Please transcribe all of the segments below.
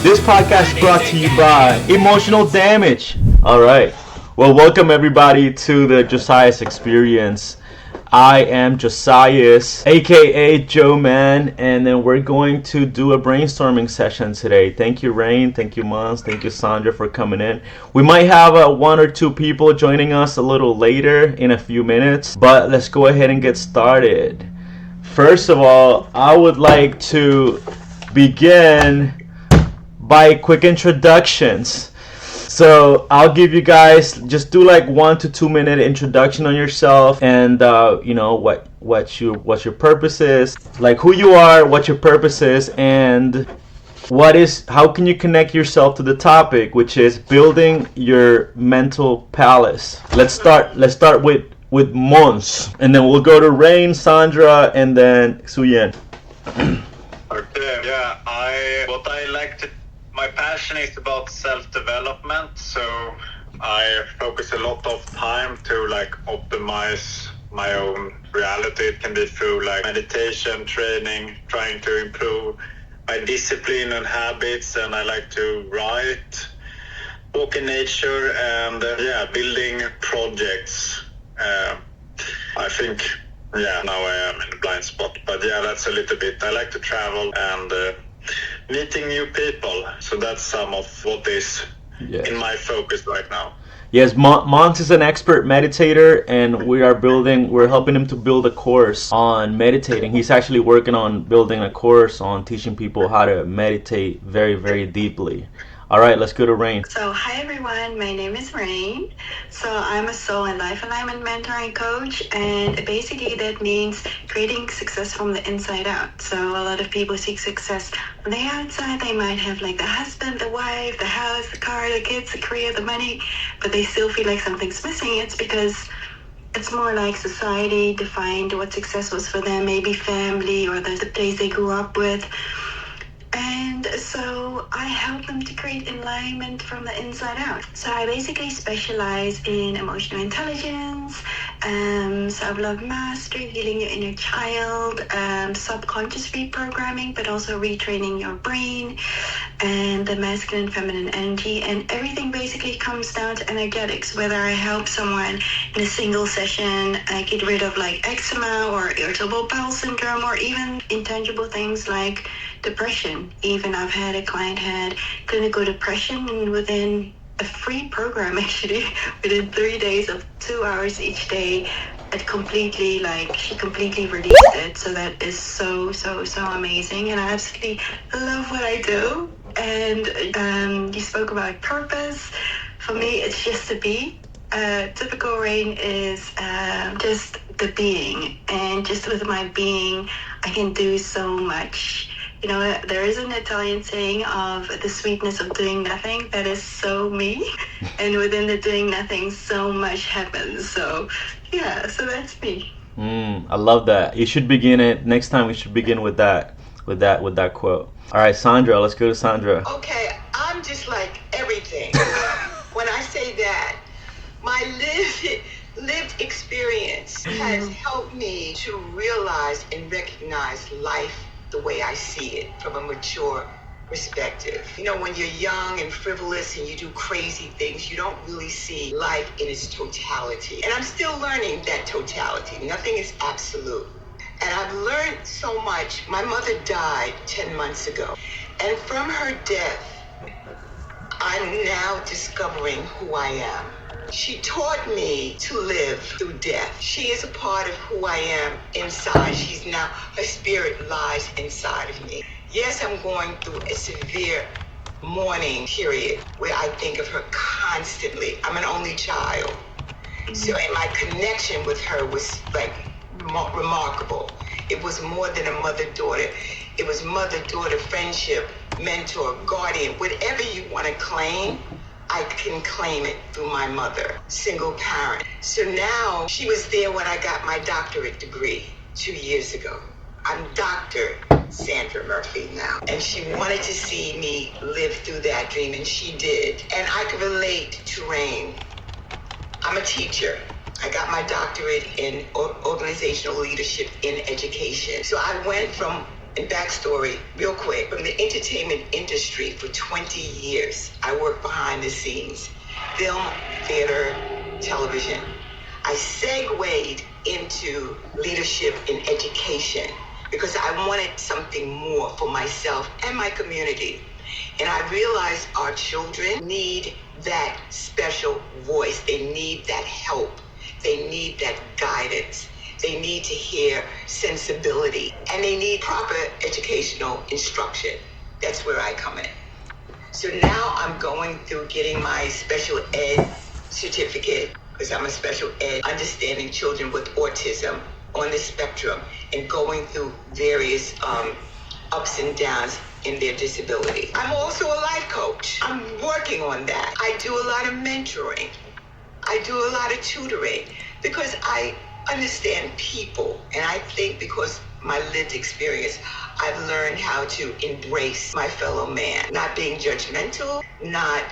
This podcast is brought to you by Emotional Damage. All right. Well, welcome everybody to the Josias experience. I am Josias, aka Joe Man, and then we're going to do a brainstorming session today. Thank you, Rain. Thank you, Måns. Thank you, Sandra, for coming in. We might have one or two people joining us a little later in a few minutes, but let's go ahead and get started. First of all, I would like to begin by quick introductions. So I'll give you guys just do like 1 to 2 minute introduction on yourself, and what your purpose is, like who you are, what your purpose is, and how can you connect yourself to the topic, which is building your mental palace. Let's start with Måns, and then we'll go to Rain, Sandra, and then Suyen. Okay, yeah, my passion is about self-development, so I focus a lot of time to optimize my own reality. It can be through meditation, training, trying to improve my discipline and habits, and I like to write, walk in nature, and building projects. I think now I am in a blind spot, but that's a little bit. I like to travel and meeting new people, so that's some of what is in my focus right now. Yes, Måns is an expert meditator, and we're helping him to build a course on meditating. He's actually working on building a course on teaching people how to meditate very, very deeply. All right, let's go to Rain. So, hi everyone, my name is Rain. So, I'm a soul and life alignment mentor and coach, and basically that means creating success from the inside out. So, a lot of people seek success on the outside. They might have the husband, the wife, the house, the car, the kids, the career, the money, but they still feel like something's missing. It's because it's more like society defined what success was for them, maybe family or the place they grew up with. And so I help them to create alignment from the inside out. So I basically specialize in emotional intelligence, self-love mastery, healing your inner child, subconscious reprogramming, but also retraining your brain, and the masculine and feminine energy. And everything basically comes down to energetics, whether I help someone in a single session get rid of eczema or irritable bowel syndrome, or even intangible things like depression. Even I've had a client had clinical depression, and within a free program, actually, within 3 days of 2 hours each day, she completely released it. So that is so amazing, and I absolutely love what I do. And you spoke about purpose. For me, it's just to be. Typical Rain is just the being, and just with my being, I can do so much. There is an Italian saying of the sweetness of doing nothing. That is so me. And within the doing nothing, so much happens. So, so that's me. I love that. You should begin it. Next time we should begin with that quote. All right, Sandra, let's go to Sandra. Okay, I'm just like everything. When I say that, my lived experience has helped me to realize and recognize life the way I see it from a mature perspective. When you're young and frivolous and you do crazy things, you don't really see life in its totality. And I'm still learning that totality. Nothing is absolute. And I've learned so much. My mother died 10 months ago. And from her death, I'm now discovering who I am. She taught me to live through death. She is a part of who I am inside. Her spirit lies inside of me. Yes, I'm going through a severe mourning period where I think of her constantly. I'm an only child. So, and my connection with her was remarkable. It was more than a mother-daughter. It was mother-daughter friendship, mentor, guardian, whatever you want to claim. I can claim it through my mother, single parent. So now she was there when I got my doctorate degree 2 years ago. I'm Dr. Sandra Murphy now. And she wanted to see me live through that dream, and she did. And I can relate to Rain. I'm a teacher. I got my doctorate in organizational leadership in education. So I went from And backstory, real quick, from the entertainment industry for 20 years, I worked behind the scenes, film, theater, television. I segued into leadership in education because I wanted something more for myself and my community. And I realized our children need that special voice. They need that help. They need that guidance. They need to hear sensibility, and they need proper educational instruction. That's where I come in. So now I'm going through getting my special ed certificate, because I'm a special ed, understanding children with autism on the spectrum and going through various ups and downs in their disability. I'm also a life coach. I'm working on that. I do a lot of mentoring. I do a lot of tutoring because I understand people, and I think because my lived experience, I've learned how to embrace my fellow man, not being judgmental, not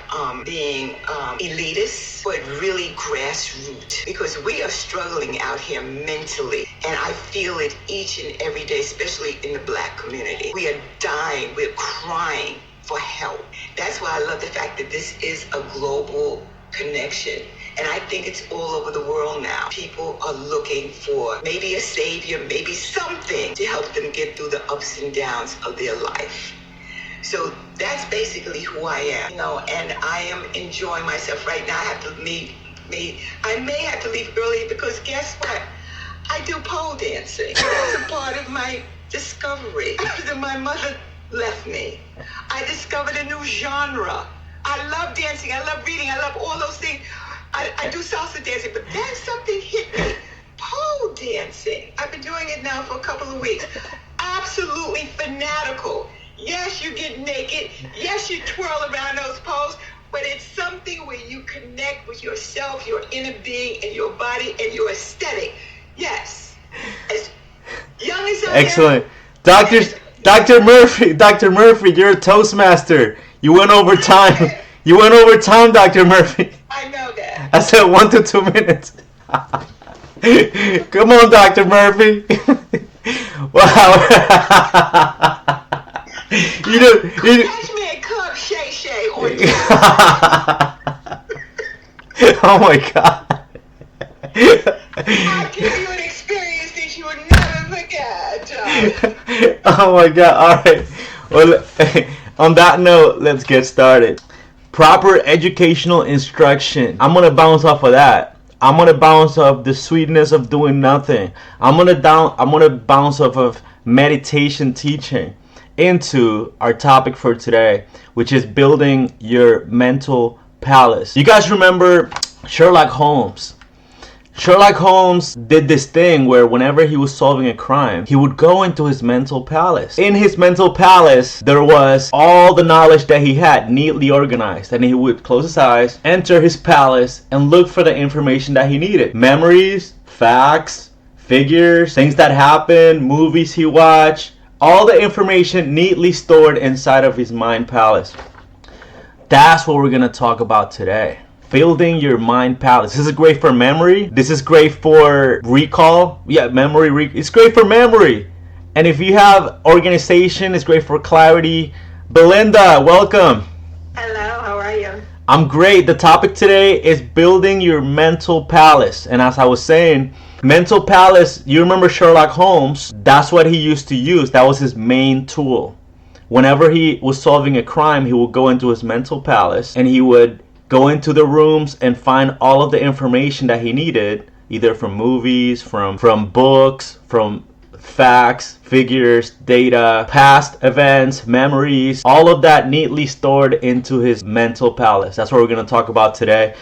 being elitist, but really grassroots, because we are struggling out here mentally, and I feel it each and every day, especially in the Black community. We are dying, we're crying for help. That's why I love the fact that this is a global connection. And I think it's all over the world now. People are looking for maybe a savior, maybe something to help them get through the ups and downs of their life. So that's basically who I am, and I am enjoying myself right now. I have to leave. I may have to leave early because guess what? I do pole dancing. That's a part of my discovery. After my mother left me, I discovered a new genre. I love dancing. I love reading. I love all those things. I do salsa dancing, but then something hit me. Pole dancing. I've been doing it now for a couple of weeks. Absolutely fanatical. Yes, you get naked. Yes, you twirl around those poles, but it's something where you connect with yourself, your inner being, and your body, and your aesthetic. Yes. As young as I Excellent. am. Dr. Murphy, you're a Toastmaster. You went over time. You went over time, Dr. Murphy. I know that. I said 1 to 2 minutes. Come on, Dr. Murphy. Wow. Catch me at Club Shay Shay on Oh my God. I'll give you an experience that you would never forget. Oh my God. All right. Well, on that note, let's get started. Proper educational instruction. I'm gonna bounce off of that. I'm gonna bounce off the sweetness of doing nothing. I'm gonna bounce off of meditation teaching into our topic for today, which is building your mental palace. You guys remember Sherlock Holmes? Sherlock Holmes did this thing where whenever he was solving a crime, he would go into his mental palace. In his mental palace, there was all the knowledge that he had neatly organized, and he would close his eyes, enter his palace, and look for the information that he needed. Memories, facts, figures, things that happened, movies he watched, all the information neatly stored inside of his mind palace. That's what we're going to talk about today. Building your mind palace. This is great for memory. This is great for recall. Yeah, memory. It's great for memory. And if you have organization, it's great for clarity. Bilinda, welcome. Hello, how are you? I'm great. The topic today is building your mental palace. And as I was saying, mental palace, you remember Sherlock Holmes? That's what he used to use. That was his main tool. Whenever he was solving a crime, he would go into his mental palace and he would go into the rooms and find all of the information that he needed, either from movies, from books, from facts, figures, data, past events, memories, all of that neatly stored into his mental palace. That's what we're going to talk about today.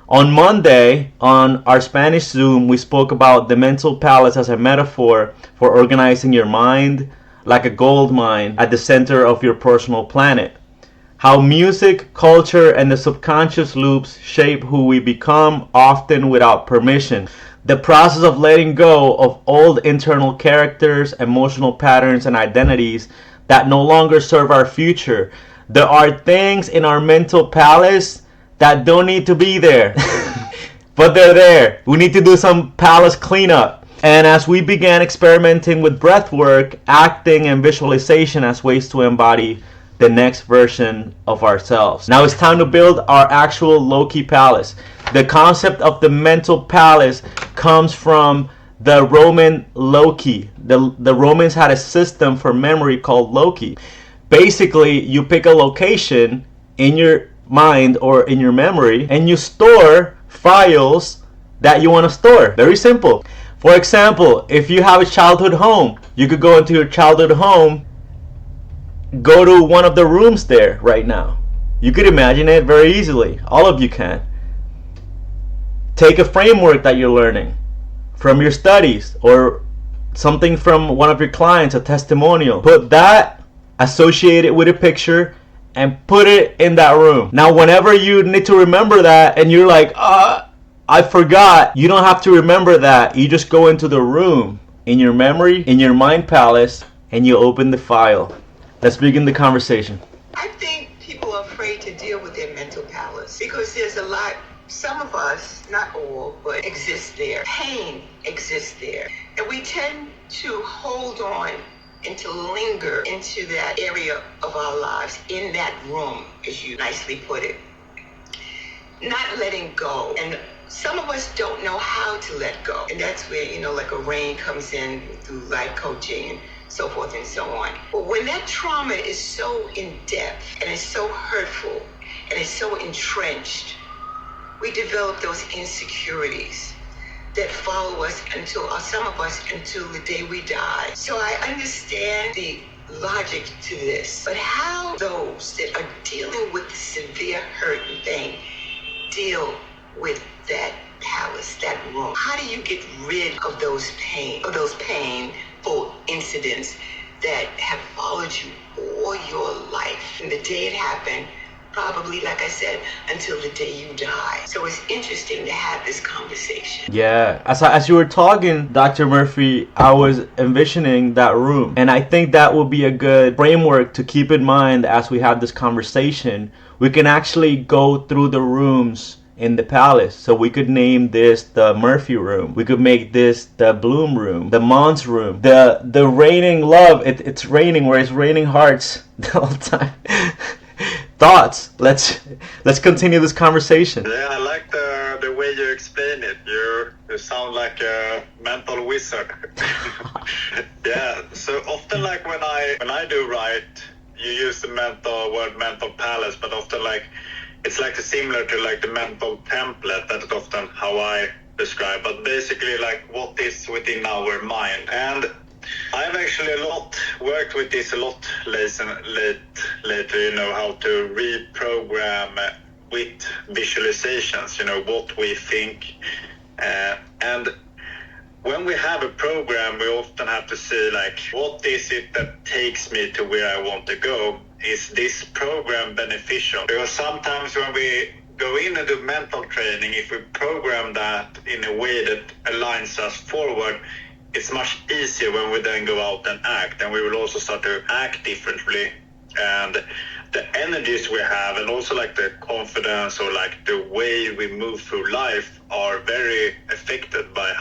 On Monday, on our Spanish Zoom, we spoke about the mental palace as a metaphor for organizing your mind like a gold mine at the center of your personal planet. How music, culture, and the subconscious loops shape who we become, often without permission. The process of letting go of old internal characters, emotional patterns, and identities that no longer serve our future. There are things in our mental palace that don't need to be there, but they're there. We need to do some palace cleanup. And as we began experimenting with breathwork, acting, and visualization as ways to embody the next version of ourselves. Now it's time to build our actual loci palace. The concept of the mental palace comes from the Roman loci. The Romans had a system for memory called loci. Basically, you pick a location in your mind or in your memory and you store files that you want to store. Very simple. For example, if you have a childhood home, you could go into your childhood home, go to one of the rooms there right now. You could imagine it very easily. All of you can. Take a framework that you're learning from your studies or something from one of your clients, a testimonial. Put that, associate it with a picture, and put it in that room. Now, whenever you need to remember that and you're like, I forgot, you don't have to remember that. You just go into the room in your memory, in your mind palace, and you open the file. Let's begin the conversation. I think people are afraid to deal with their mental palace because there's a lot, some of us, not all, but exist there. Pain exists there. And we tend to hold on and to linger into that area of our lives, in that room, as you nicely put it. Not letting go. And some of us don't know how to let go. And that's where, like a rain comes in through life coaching and so forth and so on. But when that trauma is so in depth and it's so hurtful and it's so entrenched, we develop those insecurities that follow us some of us until the day we die. So I understand the logic to this, but how those that are dealing with severe hurt and pain deal with that palace, that room? How do you get rid of those painful incidents that have followed you all your life? And the day it happened, probably, like I said, until the day you die. So it's interesting to have this conversation. Yeah, as you were talking, Dr. Murphy, I was envisioning that room. And I think that will be a good framework to keep in mind as we have this conversation. We can actually go through the rooms in the palace. So we could name this the Murphy room. We could make this the Bloom room, the Måns room, the raining love. It's raining where it's raining hearts the whole time. Thoughts. Let's continue this conversation. Yeah, I like the way you explain it. You sound like a mental wizard. Yeah. So often, like when I do write, you use the word mental palace, but often it's like similar to like the mental template. That's often how I describe. But basically, like what is within our mind. And I've actually worked with this a lot lately, how to reprogram with visualizations, what we think. And when we have a program, we often have to say, like, what is it that takes me to where I want to go? Is this program beneficial? Because sometimes when we go in and do mental training, if we program that in a way that aligns us forward, it's much easier when we then go out and act, and we will also start to act differently. And the energies we have, and also like the confidence or like the way we move through life, are very affected by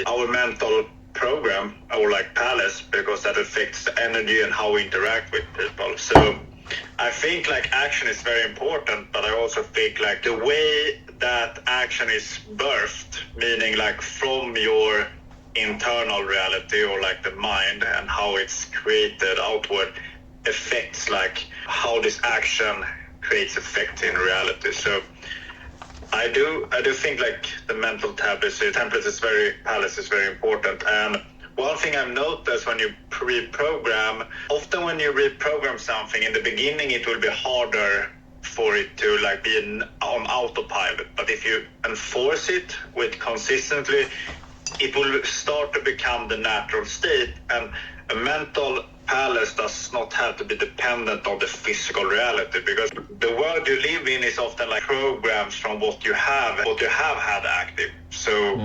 our mental program, our like palace, because that affects the energy and how we interact with people. So I think like action is very important, but I also think like the way that action is birthed, meaning like from your internal reality or like the mind, and how it's created outward, affects like how this action creates effect in reality. So I do think like the mental template is very important. And one thing I've noticed when you reprogram, often when you reprogram something in the beginning, it will be harder for it to like be on autopilot. But if you enforce it with consistently, it will start to become the natural state. And a mental palace does not have to be dependent on the physical reality, because the world you live in is often like programs from what you have had active. So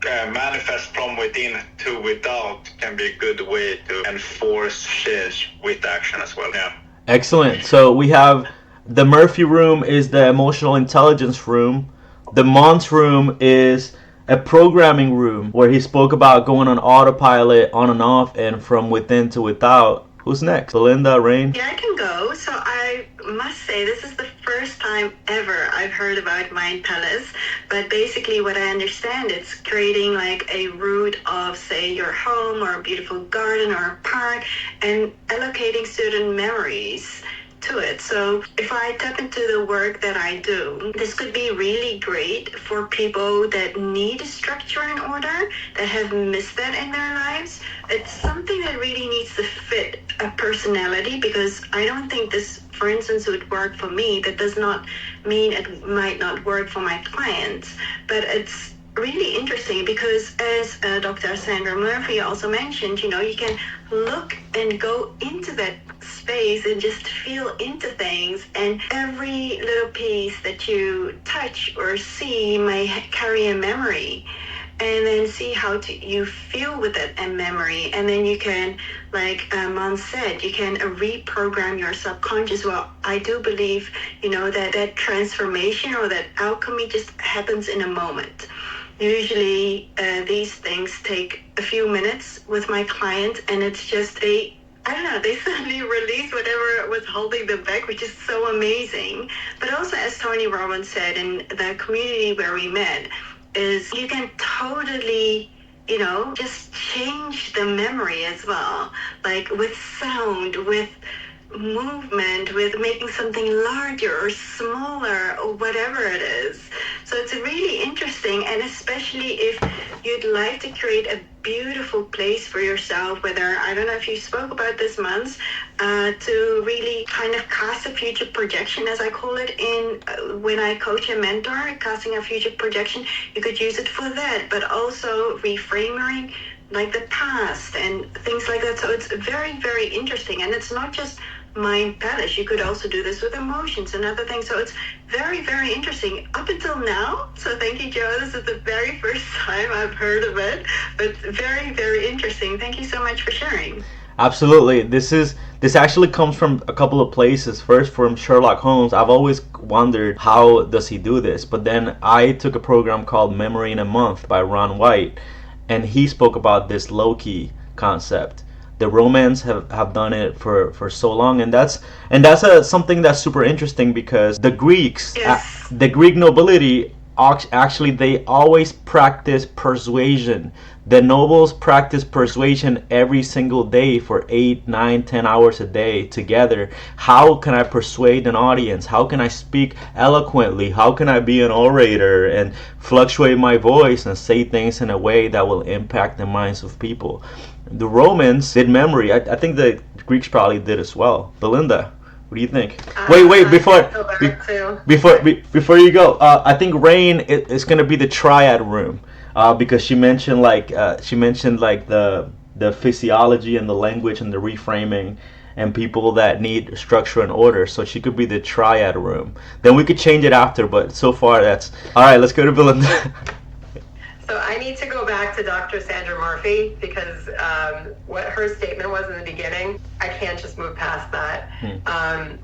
manifest from within to without can be a good way to enforce change with action as well. Yeah. Excellent. So we have the Murphy room is the emotional intelligence room. The Måns room is a programming room where he spoke about going on autopilot, on and off, and from within to without. Who's next? Bilinda, Rain? Yeah, I can go. So I must say this is the first time ever I've heard about Mind Palace. But basically what I understand, it's creating like a route of, say, your home or a beautiful garden or a park and allocating certain memories to it. So if I tap into the work that I do, this could be really great for people that need structure and order, that have missed that in their lives. It's something that really needs to fit a personality, because I don't think this, for instance, would work for me. That does not mean it might not work for my clients, but it's really interesting because, as Dr. Sandra Murphy also mentioned, you can look and go into that space and just feel into things, and every little piece that you touch or see may carry a memory, and then see how you feel with that memory, and then you can, like Måns said, you can reprogram your subconscious. Well, I do believe, that transformation or that alchemy just happens in a moment. Usually these things take a few minutes with my client, and it's just they suddenly release whatever was holding them back, which is so amazing. But also, as Tony Robbins said in the community where we met, is you can totally, just change the memory as well, like with sound, with movement, with making something larger or smaller or whatever it is. So it's really interesting, and especially if you'd like to create a beautiful place for yourself, whether, I don't know if you spoke about this, Måns, to really kind of cast a future projection, as I call it, in when I coach and mentor, casting a future projection. You could use it for that, but also reframing like the past and things like that. So it's very, very interesting, and it's not just Mind Palace. You could also do this with emotions and other things. So it's very, very interesting up until now. So thank you, Joe. This is the very first time I've heard of it, but very, very interesting. Thank you so much for sharing. Absolutely. This actually comes from a couple of places. First, from Sherlock Holmes. I've always wondered, how does he do this? But then I took a program called Memory in a Month by Ron White, and he spoke about this loci concept. The Romans have done it for so long, and that's something that's super interesting, because the Greeks, Yes. The Greek nobility, actually they always practice persuasion. The nobles practice persuasion every single day for 8, 9, 10 hours a day together. How can I persuade an audience? How can I speak eloquently? How can I be an orator and fluctuate my voice and say things in a way that will impact the minds of people? The Romans did memory. I think the Greeks probably did as well. Belinda, what do you think? Wait, before you go, I think Rain is going to be the triad room, because she mentioned the physiology and the language and the reframing and people that need structure and order. So she could be the triad room. Then we could change it after, but so far that's all right. Let's go to Belinda. So I need to go back to Dr. Sandra Murphy, because what her statement was in the beginning, I can't just move past that.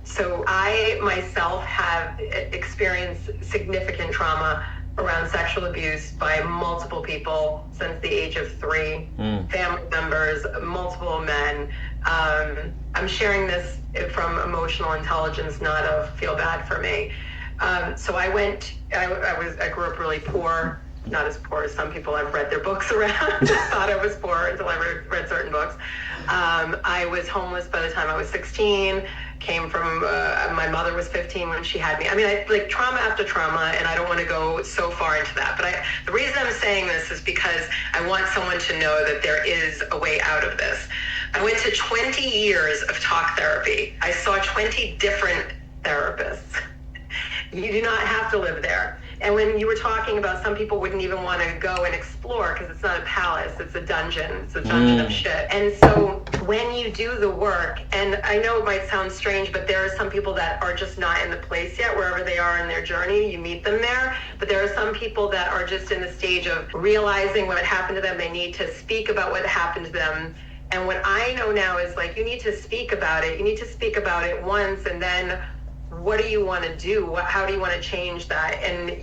So I myself have experienced significant trauma around sexual abuse by multiple people since the age of 3, family members, multiple men. I'm sharing this from emotional intelligence, not of feel bad for me. So I grew up really poor. Not as poor as some people I've read their books around. Thought I was poor until I read certain books. I was homeless by the time I was 16. Came from, my mother was 15 when she had me. I mean, like trauma after trauma, and I don't want to go so far into that. But the reason I'm saying this is because I want someone to know that there is a way out of this. I went to 20 years of talk therapy. I saw 20 different therapists. You do not have to live there. And when you were talking about some people wouldn't even want to go and explore because it's not a palace, it's a dungeon. It's a dungeon of shit. And so when you do the work, and I know it might sound strange, but there are some people that are just not in the place yet, wherever they are in their journey, you meet them there. But there are some people that are just in the stage of realizing what happened to them. They need to speak about what happened to them. And what I know now is, like, you need to speak about it. You need to speak about it once, and then what do you want to do? How do you want to change that? And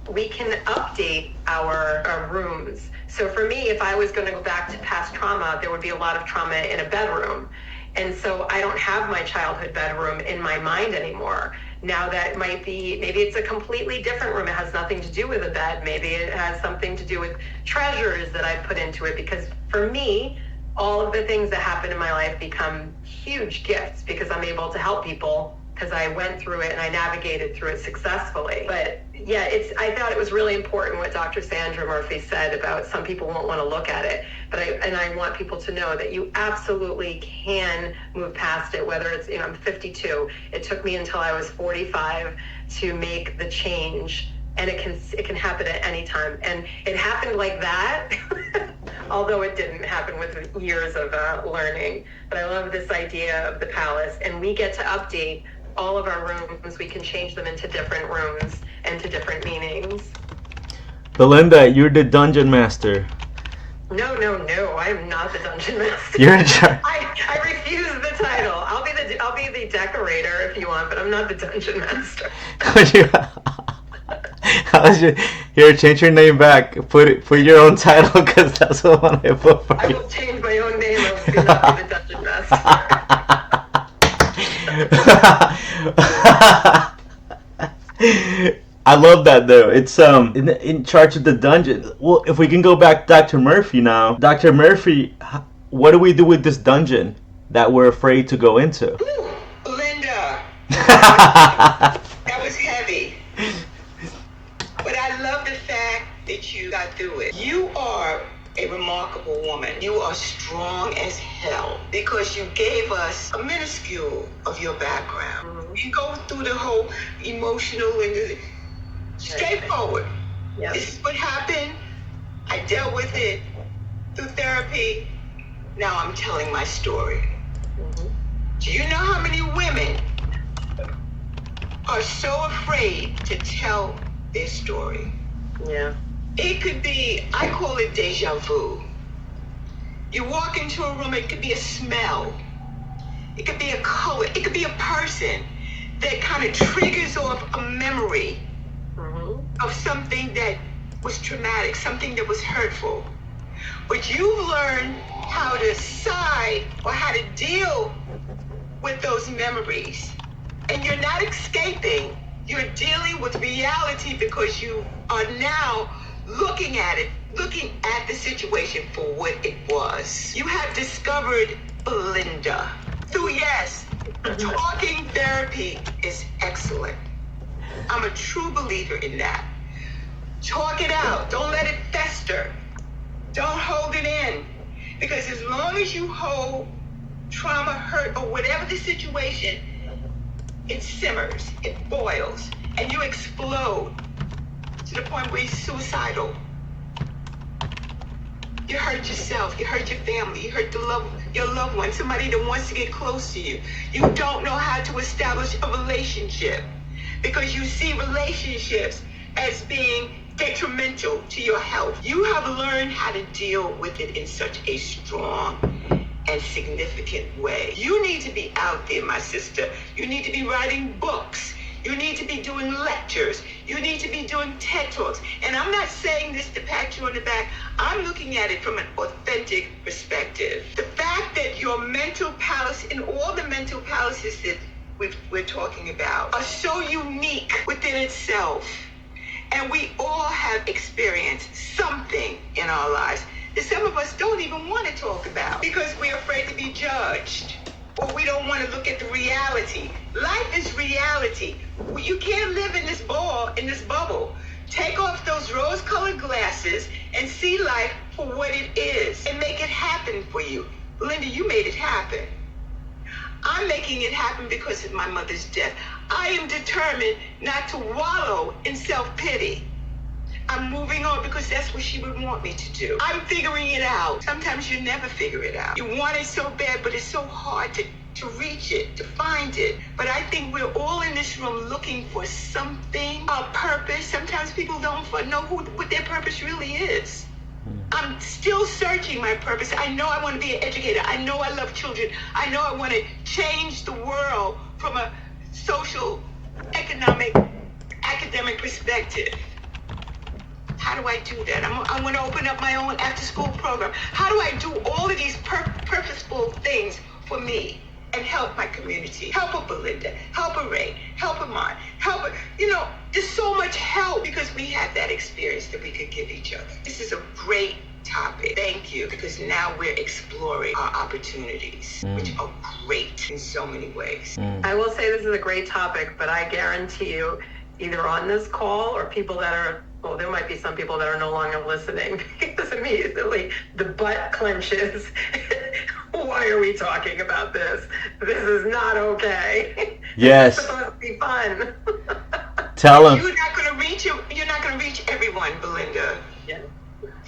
we can update our rooms. So for me, if I was going to go back to past trauma, there would be a lot of trauma in a bedroom. And so I don't have my childhood bedroom in my mind anymore. Now that might be, maybe it's a completely different room. It has nothing to do with a bed. Maybe it has something to do with treasures that I put into it. Because for me, all of the things that happen in my life become huge gifts because I'm able to help people because I went through it and I navigated through it successfully. But yeah, I thought it was really important what Dr. Sandra Murphy said about some people won't want to look at it. But I want people to know that you absolutely can move past it, whether it's, I'm 52. It took me until I was 45 to make the change. And it can happen at any time. And it happened like that, although it didn't happen with years of learning. But I love this idea of the palace. And we get to update all of our rooms. We can change them into different rooms and to different meanings. Bilinda, you're the dungeon master. No, I am not the dungeon master. You're in charge. I refuse the title. I'll be the decorator if you want, but I'm not the dungeon master. Here, change your name back. Put your own title because that's what I want to put for you. I will change my own name. I will not be the dungeon master. I love that though. It's in charge of the dungeon. Well, if we can go back to Dr. Murphy now. Dr. Murphy, what do we do with this dungeon that we're afraid to go into? Ooh, Linda. That was heavy. But I love the fact that you got through it. You are a remarkable woman. You are strong as hell because you gave us a minuscule of your background. Mm-hmm. You go through the whole emotional and straightforward. Yep. This is what happened. I dealt with it through therapy. Now I'm telling my story. Mm-hmm. Do you know how many women are so afraid to tell their story? Yeah. It could be, I call it deja vu. You walk into a room, it could be a smell. It could be a color. It could be a person that kind of triggers off a memory of something that was traumatic, something that was hurtful. But you've learned how to side or how to deal with those memories. And you're not escaping. You're dealing with reality because you are now looking at the situation for what it was. You have discovered Bilinda. So yes, talking therapy is excellent. I'm a true believer in that. Talk it out. Don't let it fester. Don't hold it in. Because as long as you hold trauma, hurt, or whatever the situation, it simmers, it boils, and you explode to the point where you're suicidal. You hurt yourself, you hurt your family, you hurt your loved one, somebody that wants to get close to you. You don't know how to establish a relationship because you see relationships as being detrimental to your health. You have learned how to deal with it in such a strong and significant way. You need to be out there, my sister. You need to be writing books. You need to be doing lectures. You need to be doing TED Talks. And I'm not saying this to pat you on the back. I'm looking at it from an authentic perspective. The fact that your mental palace and all the mental palaces that we're talking about are so unique within itself. And we all have experienced something in our lives that some of us don't even want to talk about because we're afraid to be judged or we don't want to look at the reality. Life is reality. You can't live in this bubble. Take off those rose-colored glasses and see life for what it is and make it happen for you. Linda, you made it happen. I'm making it happen because of my mother's death. I am determined not to wallow in self-pity. I'm moving on because that's what she would want me to do. I'm figuring it out. Sometimes you never figure it out. You want it so bad, but it's so hard to reach it, to find it. But I think we're all in this room looking for something, a purpose. Sometimes people don't know what their purpose really is. I'm still searching my purpose. I know I want to be an educator. I know I love children. I know I want to change the world from a social perspective. How do I do that? I'm going to open up my own after-school program. How do I do all of these purposeful things for me and help my community? Help a Bilinda, help a Ray, help a Mon, help a, there's so much help because we have that experience that we could give each other. This is a great topic. Thank you, because now we're exploring our opportunities, which are great in so many ways. I will say this is a great topic, but I guarantee you, either on this call or people that are, well, there might be some people that are no longer listening because immediately the butt clenches. Why are we talking about this? This is not okay. Yes. It's supposed to be fun. Tell them. You're not going to reach everyone, Bilinda. Yeah.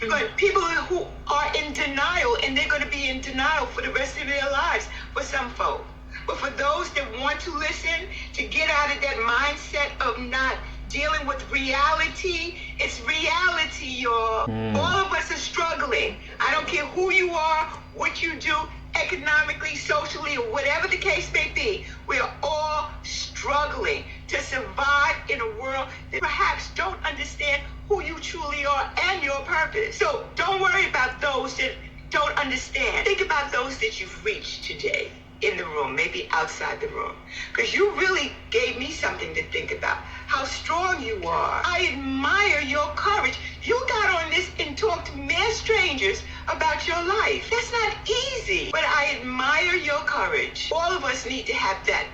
But people who are in denial, and they're going to be in denial for the rest of their lives, for some folk. But for those that want to listen, to get out of that mindset of not dealing with reality, it's reality, y'all. All of us are struggling. I don't care who you are, what you do, economically, socially, or whatever the case may be. We are all struggling to survive in a world that perhaps don't understand who you truly are and your purpose. So don't worry about those that don't understand. Think about those that you've reached today in the room, maybe outside the room. Because you really gave me something to think about. How strong you are. I admire your courage. You got on this and talked to mere strangers about your life. That's not easy. But I admire your courage. All of us need to have that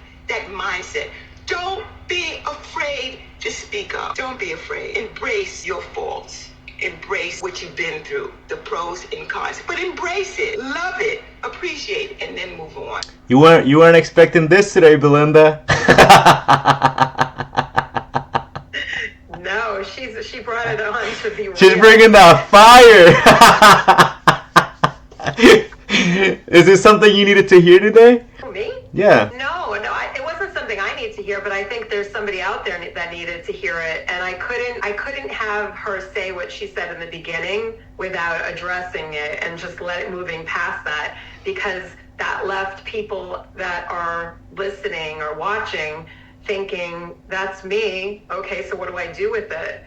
mindset. Don't be afraid to speak up. Don't be afraid. Embrace your faults. Embrace what you've been through, the pros and cons. But embrace it, love it, appreciate it, and then move on. You weren't expecting this today, Bilinda. No, she brought it on to be real. She's bringing that fire. Is this something you needed to hear today? Me? Yeah. No, it wasn't something I need to hear, but I think there's somebody out there that needed to hear it, and I couldn't have her say what she said in the beginning without addressing it and just moving past that, because that left people that are listening or watching thinking, that's me. Okay, so what do I do with it?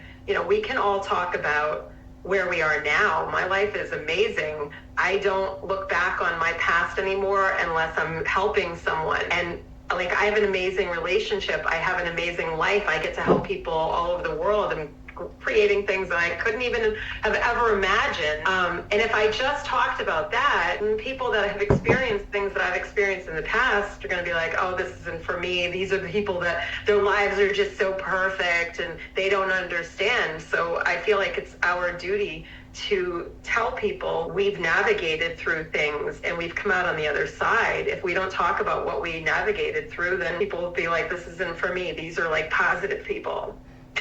We can all talk about where we are now. My life is amazing. I don't look back on my past anymore unless I'm helping someone. And like, I have an amazing relationship. I have an amazing life. I get to help people all over the world and creating things that I couldn't even have ever imagined. And if I just talked about that, and people that have experienced things that I've experienced in the past are going to be like, oh, this isn't for me. These are the people that their lives are just so perfect and they don't understand. So I feel like it's our duty to tell people we've navigated through things and we've come out on the other side. If we don't talk about what we navigated through, then people will be like, this isn't for me. These are like positive people.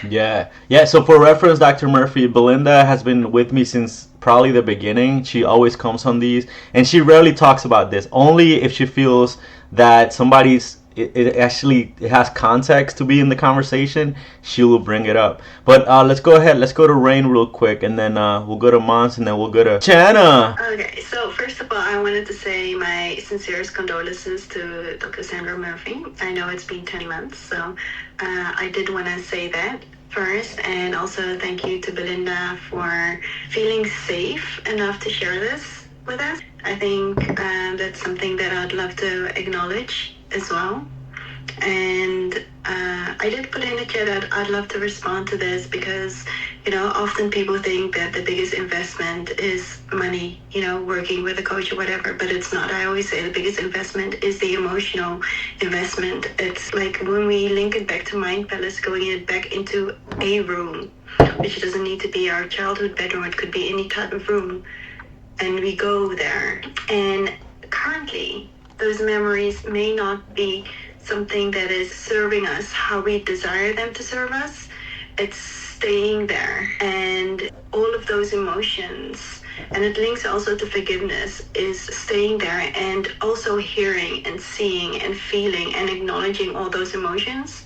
Yeah. So for reference, Dr. Murphy, Bilinda has been with me since probably the beginning. She always comes on these, and she rarely talks about this. Only if she feels that it actually has context to be in the conversation, she will bring it up. But let's go ahead. Let's go to Rain real quick, and then we'll go to Måns, and then we'll go to Chana. Okay, so first of all, I wanted to say my sincerest condolences to Dr. Sandra Murphy. I know it's been 10 months, so I did want to say that first, and also thank you to Bilinda for feeling safe enough to share this with us. I think that's something that I'd love to acknowledge as well. And I did put in the chat that I'd love to respond to this because, often people think that the biggest investment is money, working with a coach or whatever, but it's not. I always say the biggest investment is the emotional investment. It's like when we link it back to Mind Palace, going it back into a room, which doesn't need to be our childhood bedroom. It could be any type of room. And we go there. And currently, those memories may not be something that is serving us how we desire them to serve us. It's staying there. And all of those emotions, and it links also to forgiveness, is staying there and also hearing and seeing and feeling and acknowledging all those emotions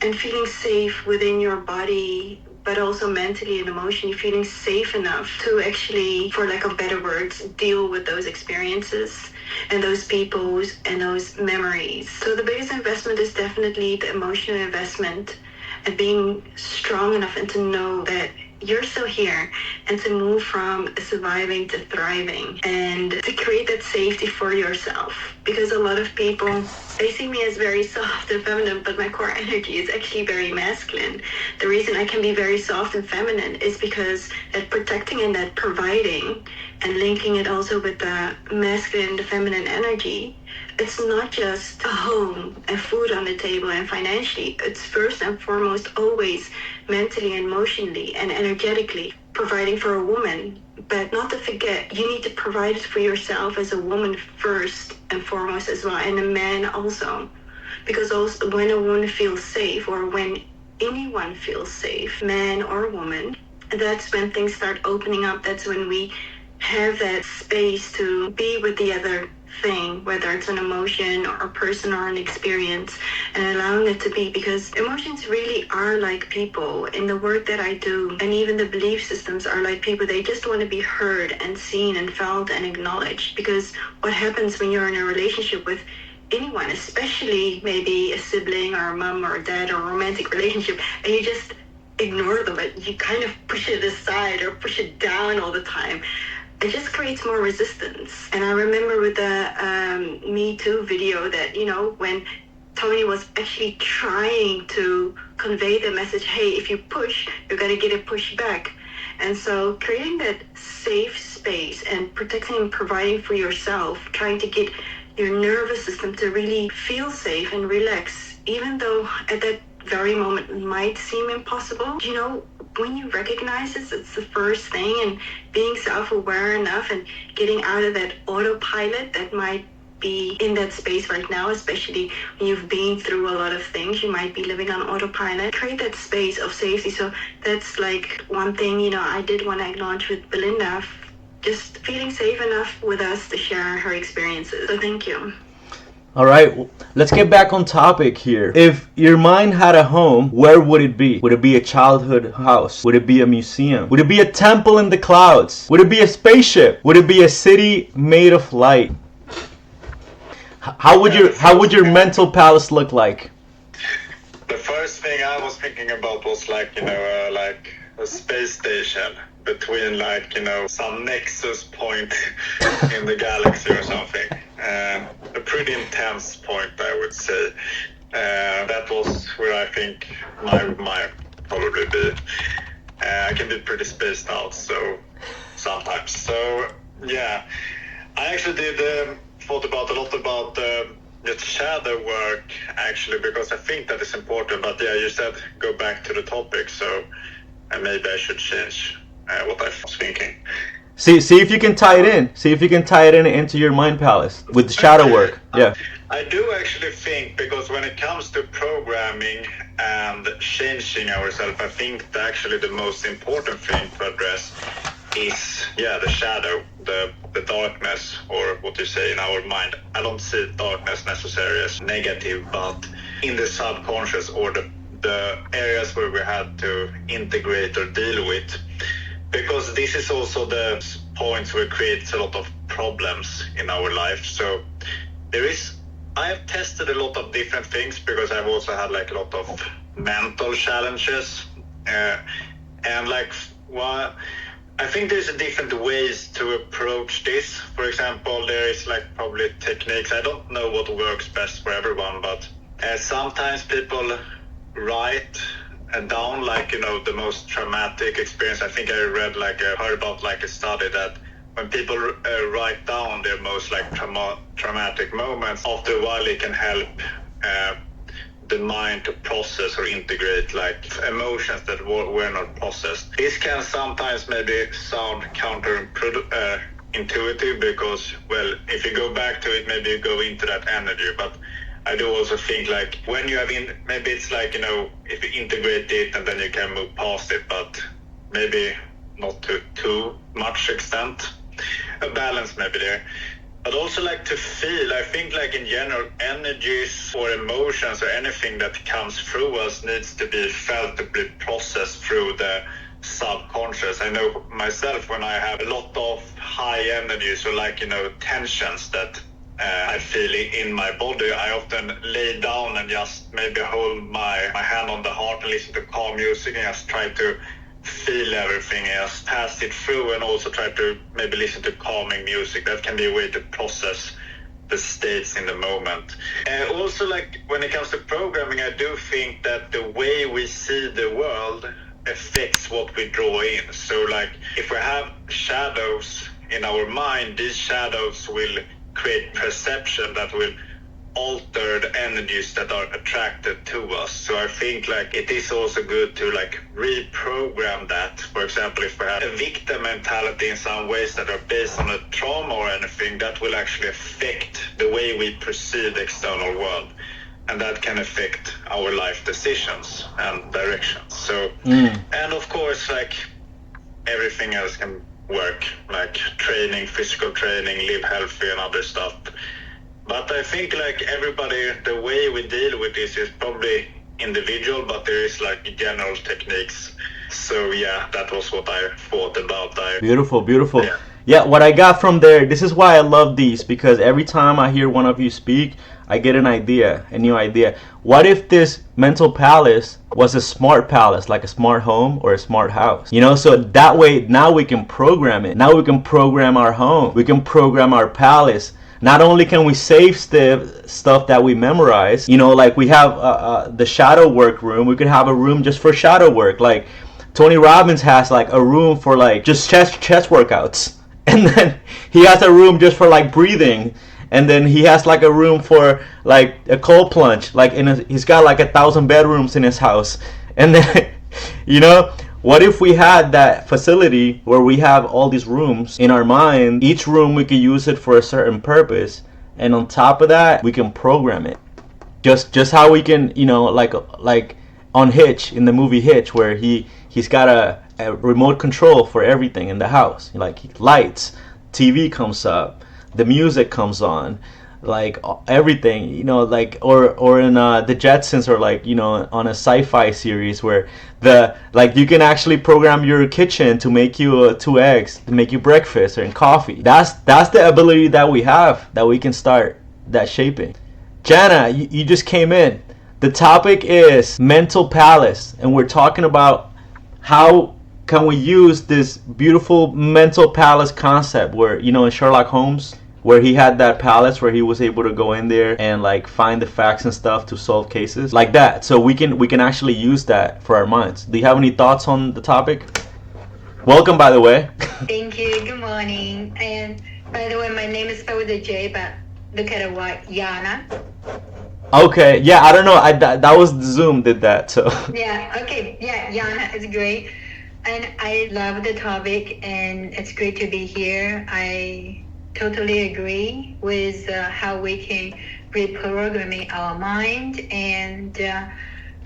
and feeling safe within your body, but also mentally and emotionally feeling safe enough to actually, for lack of better words, deal with those experiences and those peoples and those memories. So the biggest investment is definitely the emotional investment. and being strong enough and to know that you're still here, and to move from surviving to thriving, and to create that safety for yourself. Because a lot of people, they see me as very soft and feminine, but my core energy is actually very masculine. The reason I can be very soft and feminine is because that protecting and that providing, and linking it also with the masculine, the feminine energy, it's not just a home and food on the table and financially. It's first and foremost always mentally and emotionally and energetically providing for a woman. But not to forget, you need to provide for yourself as a woman first and foremost as well, and a man also. Because also when a woman feels safe, or when anyone feels safe, man or woman, that's when things start opening up. That's when we have that space to be with the other thing, whether it's an emotion or a person or an experience, and allowing it to be, because emotions really are like people. In the work that I do, and even the belief systems are like people. They just want to be heard and seen and felt and acknowledged. Because what happens when you're in a relationship with anyone, especially maybe a sibling or a mom or a dad, or a romantic relationship, and you just ignore them, but you kind of push it aside or push it down all the time, it just creates more resistance. And I remember with the Me Too video that, when Tony was actually trying to convey the message, hey, if you push, you're going to get a push back. And so creating that safe space and protecting and providing for yourself, trying to get your nervous system to really feel safe and relax, even though at that very moment it might seem impossible. When you recognize this, it's the first thing, and being self-aware enough and getting out of that autopilot that might be in that space right now, especially when you've been through a lot of things. You might be living on autopilot. Create that space of safety. So that's like one thing, I did want to acknowledge with Bilinda, just feeling safe enough with us to share her experiences. So thank you. All right, let's get back on topic here. If your mind had a home, where would it be? Would it be a childhood house? Would it be a museum? Would it be a temple in the clouds? Would it be a spaceship? Would it be a city made of light? How would your mental palace look like? The first thing I was thinking about was like a space station between some nexus point in the galaxy or something. A pretty intense point, I would say. That was where I think might probably be. I can be pretty spaced out, so sometimes. So yeah, I actually did thought a lot about the shadow work, actually, because I think that is important. But yeah, you said go back to the topic, so maybe I should change what I was thinking. See if you can tie it in. See if you can tie it into your mind palace with the shadow work. Yeah. I do actually think, because when it comes to programming and changing ourselves, I think that actually the most important thing to address is the shadow, the darkness, or what you say in our mind. I don't see darkness necessarily as negative, but in the subconscious, or the areas where we had to integrate or deal with. Because this is also the points where it creates a lot of problems in our life. So I have tested a lot of different things, because I've also had a lot of mental challenges. I think there's different ways to approach this. For example, there is probably techniques. I don't know what works best for everyone, but sometimes people write down the most traumatic experience. I think I read heard about a study that when people write down their most traumatic moments, after a while it can help the mind to process or integrate emotions that were not processed. This can sometimes maybe sound counterintuitive, because, well, if you go back to it, maybe you go into that energy. But I do also think when you have maybe it's if you integrate it and then you can move past it, but maybe not to too much extent. A balance maybe there. But also to feel, I think in general, energies or emotions or anything that comes through us needs to be felt, to be processed through the subconscious. I know myself, when I have a lot of high energy, so tensions that I feel in my body, I often lay down and just maybe hold my hand on the heart and listen to calm music and just try to feel everything and just pass it through, and also try to maybe listen to calming music. That can be a way to process the states in the moment. And also, like, when it comes to programming, I do think that the way we see the world affects what we draw in. So, like, if we have shadows in our mind, these shadows will create perception that will alter the energies that are attracted to us. So I think, like, it is also good to, like, reprogram that. For example, if we have a victim mentality in some ways that are based on a trauma or anything, that will actually affect the way we perceive the external world, and that can affect our life decisions and directions. So and of course, like, everything else can work, like training, physical training, live healthy and other stuff. But I think, like, everybody, the way we deal with this is probably individual, but there is, like, general techniques. So yeah, that was what I thought about. Beautiful. Yeah, what I got from there, this is why I love these, because every time I hear one of you speak, I get an idea, a new idea. What if this mental palace was a smart palace, like a smart home or a smart house? You know, so that way now we can program it. Now we can program our home. We can program our palace. Not only can we save stuff that we memorize, you know, like we have the shadow work room. We could have a room just for shadow work. Like Tony Robbins has, like, a room for, like, just chest workouts. And then he has a room just for, like, breathing. And then he has, like, a room for, like, a cold plunge. Like, he's got, like, 1,000 bedrooms in his house. And then, you know, what if we had that facility where we have all these rooms in our mind? Each room we could use it for a certain purpose, and on top of that, we can program it. Just how we can, you know, like on Hitch, in the movie Hitch, where he's got a remote control for everything in the house. Like, lights, TV comes up, the music comes on, like everything, you know, like, or in the Jetsons, or, like, you know, on a sci-fi series where you can actually program your kitchen to make you 2 eggs, to make you breakfast and coffee. That's the ability that we have, that we can start that shaping. Jana, you just came in. The topic is mental palace, and we're talking about how can we use this beautiful mental palace concept, where, you know, in Sherlock Holmes, where he had that palace where he was able to go in there and, like, find the facts and stuff to solve cases like that. So we can actually use that for our minds. Do you have any thoughts on the topic? Welcome, by the way. Thank you. Good morning. And by the way, my name is spelled with a J, but look at it, what, Yana. Okay, yeah, I don't know. That was Zoom did that, so. Yeah, okay, yeah, Yana is great. And I love the topic, and it's great to be here. I totally agree with how we can reprogramming our mind, and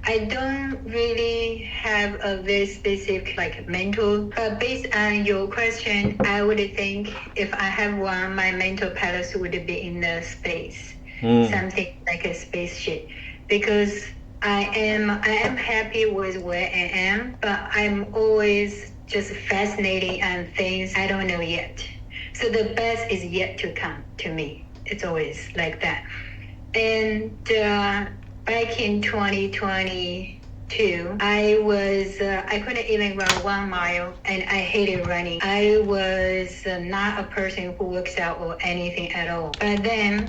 I don't really have a very specific, like, mental, but based on your question, I would think if I have one, my mental palace would be in the space, something like a spaceship, because I am happy with where I am, but I'm always just fascinating on things I don't know yet. So the best is yet to come to me. It's always like that. And back in 2022, I couldn't even run 1 mile, and I hated running. I was not a person who works out or anything at all. But then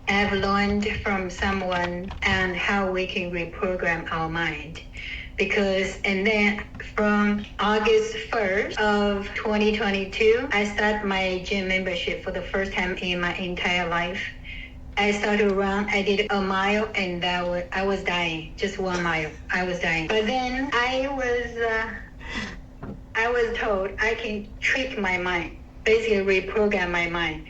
I've learned from someone on how we can reprogram our mind. And then from August 1st of 2022, I started my gym membership for the first time in my entire life. I started to run. I did 1 mile, and I was dying. Just 1 mile. I was dying. But then I was told I can trick my mind, basically reprogram my mind.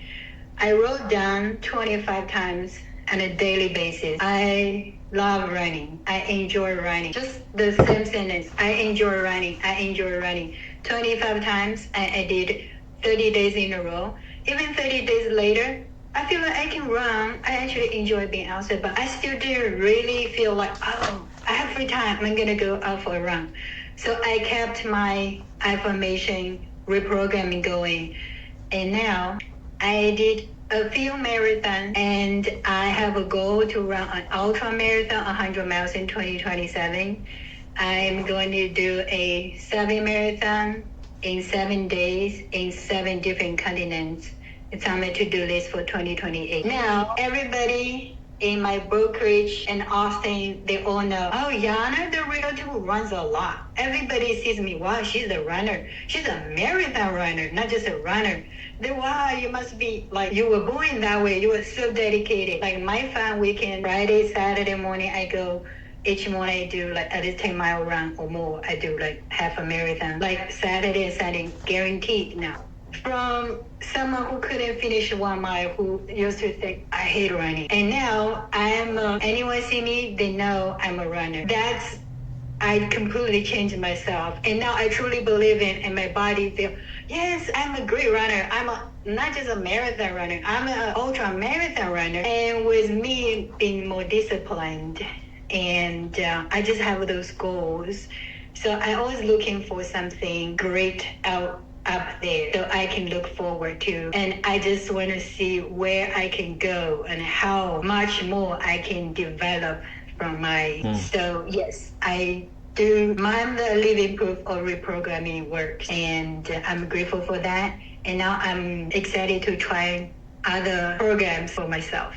I wrote down 25 times on a daily basis. I love running. I enjoy running. Just the same sentence. I enjoy running. I enjoy running. 25 times. I did 30 days in a row. Even 30 days later, I feel like I can run. I actually enjoy being outside, but I still didn't really feel like, oh, I have free time. I'm going to go out for a run. So I kept my affirmation reprogramming going. And now I did a few marathons, and I have a goal to run an ultra marathon, 100 miles in 2027. I'm going to do a 7 marathon in 7 days in 7 different continents. It's on my to-do list for 2028. Now, everybody in my brokerage in Austin, they all know, oh, Yana, the realtor who runs a lot. Everybody sees me, wow, she's a runner. She's a marathon runner, not just a runner. Then, wow, you must be, like, you were born that way. You were so dedicated. Like, my fun weekend, Friday, Saturday morning, I go, each morning I do, like, at least 10-mile run or more. I do, like, half a marathon. Like, Saturday and Sunday, guaranteed now. From someone who couldn't finish 1 mile, who used to think, I hate running. And now, anyone see me, they know I'm a runner. I completely changed myself. And now I truly believe in, and my body feel, yes, I'm a great runner. I'm not just a marathon runner, I'm an ultra marathon runner. And with me being more disciplined, and I just have those goals. So I'm always looking for something great up there so I can look forward to. And I just want to see where I can go and how much more I can develop from my... So yes, I do. I'm the living proof of reprogramming works, and I'm grateful for that. And now I'm excited to try other programs for myself.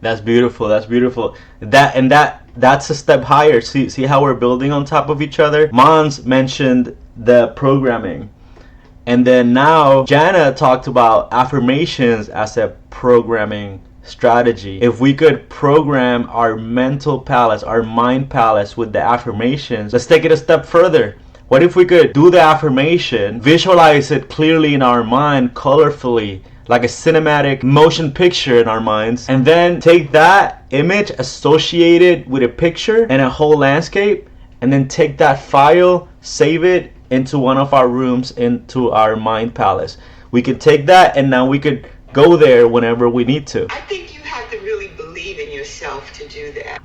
That's beautiful. That's beautiful. That's a step higher. See how we're building on top of each other. Måns mentioned the programming, and then now Jana talked about affirmations as a programming strategy. If we could program our mental palace, our mind palace with the affirmations, let's take it a step further. What if we could do the affirmation, visualize it clearly in our mind, colorfully, like a cinematic motion picture in our minds, and then take that image, associate it with a picture and a whole landscape, and then take that file, save it into one of our rooms, into our mind palace. We could take that, and now we could go there whenever we need to. I think you have to really believe in yourself to do that.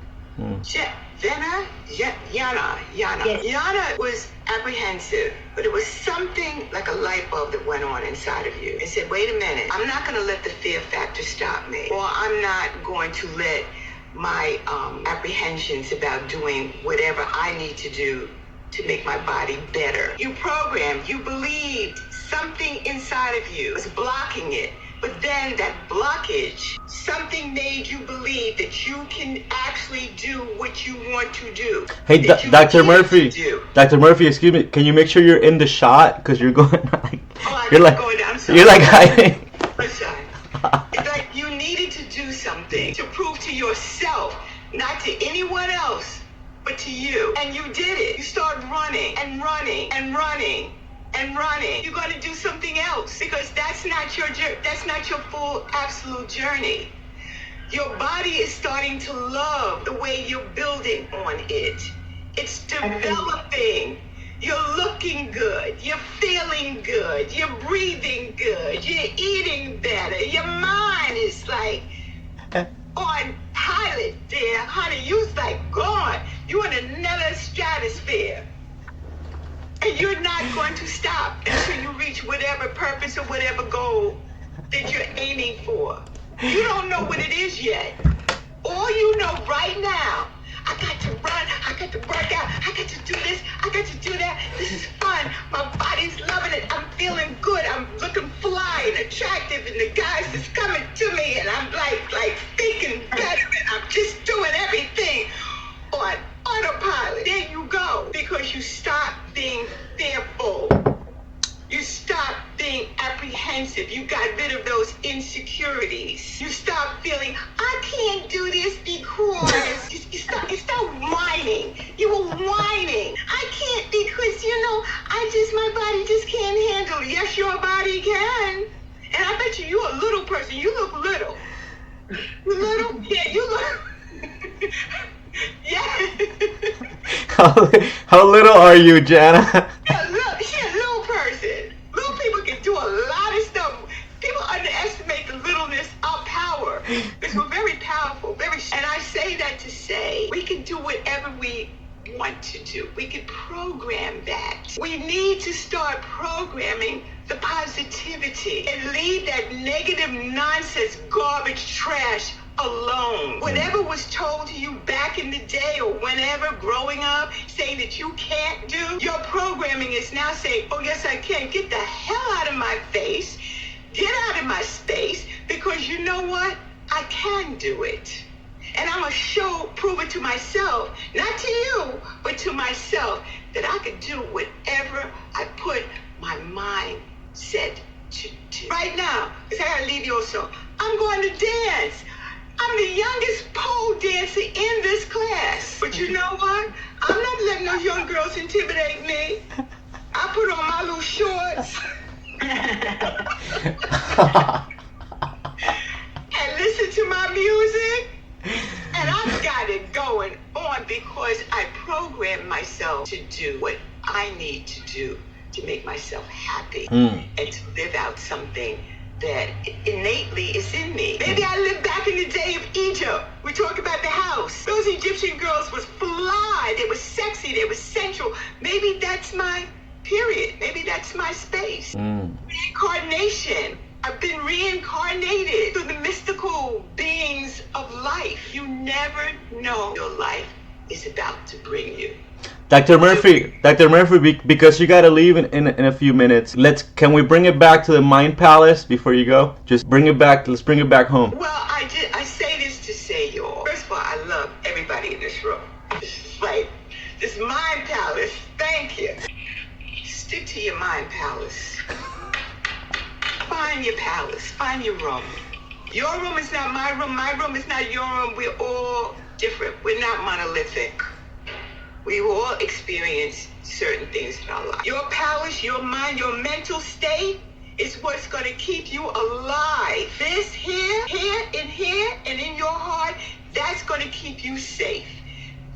Yana. Yes. Yana was apprehensive, but it was something like a light bulb that went on inside of you and said, wait a minute, I'm not going to let the fear factor stop me, or I'm not going to let my apprehensions about doing whatever I need to do to make my body better. You programmed, you believed something inside of you was blocking it. But then that blockage, something made you believe that you can actually do what you want to do. Hey, Dr. Murphy, excuse me, can you make sure you're in the shot? Because you're going like, you're like hiding. Listen, it's like you needed to do something to prove to yourself, not to anyone else, but to you. And you did it. You started running and running and running and running. You're going to do something else because that's not your full absolute journey. Your body is starting to love the way you're building on it. It's developing. You're looking good. You're feeling good. You're breathing good. You're eating better. Your mind is like on pilot there. Honey, you's like gone. You're in another stratosphere. And you're not going to stop until you reach whatever purpose or whatever goal that you're aiming for. You don't know what it is yet. All you know right now, I got to run, I got to work out, I got to do this, I got to do that. This is fun. My body's loving it. I'm feeling good. I'm looking fly and attractive, and the guys is coming to me, and I'm like thinking better, and I'm just doing everything on autopilot. There you go. Because you stop being fearful. You stop being apprehensive. You got rid of those insecurities. You stop feeling, I can't do this because you stop whining. You were whining. I can't because, my body just can't handle it. Yes, your body can. And I bet you're a little person. You look little. You little? Yeah, you look. Yeah. How little are you, Jana? She's a little person. Little people can do a lot of stuff. People underestimate the littleness of power. Because we're very powerful, and I say that to say we can do whatever we want to do. We could program that. We need to start programming the positivity and leave that negative nonsense, garbage, trash alone. Whatever was told to you back in the day or whenever growing up, saying that you can't do, your programming is now saying, oh yes I can. Get the hell out of my face. Get out of my space, because you know what? I can do it. And I'm going to prove it to myself, not to you, but to myself, that I can do whatever I put my mind set to do. Right now, because I got to leave you also, I'm going to dance. I'm the youngest pole dancer in this class. But you know what? I'm not letting those young girls intimidate me. I put on my little shorts. And listen to my music. And I've got it going on because I programmed myself to do what I need to do to make myself happy and to live out something that innately is in me. Maybe I lived back in the day of Egypt. We talk about the house. Those Egyptian girls was fly. They were sexy. They were sensual. Maybe that's my period. Maybe that's my space. Reincarnation. I've been reincarnated through the mystical beings of life. You never know your life is about to bring you. Dr. Murphy, because you gotta leave in a few minutes. Can we bring it back to the mind palace before you go? Just bring it back. Let's bring it back home. Well, I say this to say, y'all. First of all, I love everybody in this room. Like this mind palace. Thank you. Stick to your mind palace. Find your palace. Find your room. Your room is not my room. My room is not your room. We're all different. We're not monolithic. We all experience certain things in our life. Your palace, your mind, your mental state is what's going to keep you alive. This here, and in your heart, that's going to keep you safe.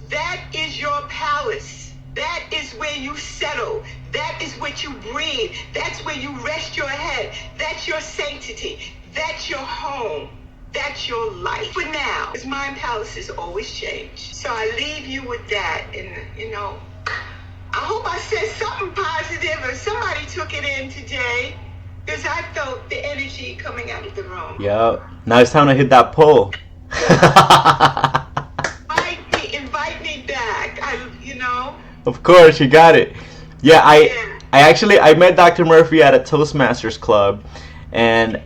That is your palace. That is where you settle. That is what you breathe. That's where you rest your head. That's your sanctity. That's your home. That's your life. For now, because mind palaces always change. So I leave you with that. And, I hope I said something positive or somebody took it in today, because I felt the energy coming out of the room. Yeah. Now it's time to hit that pole. Invite me back. Of course, you got it. Yeah, I met Dr. Murphy at a Toastmasters club, and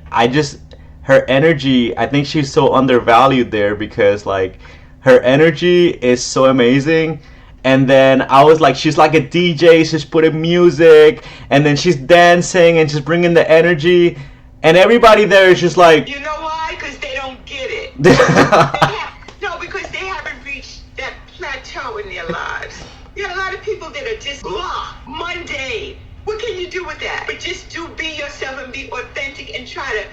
her energy, I think she's so undervalued there, because like her energy is so amazing. And then I was like, she's like a DJ, she's putting music, and then she's dancing and just bringing the energy, and everybody there is just like, you know why? Because they don't get it. No, because they haven't reached that plateau in their lives. You know, a lot of people that are just blah, mundane. What can you do with that? But just be yourself and be authentic and try to,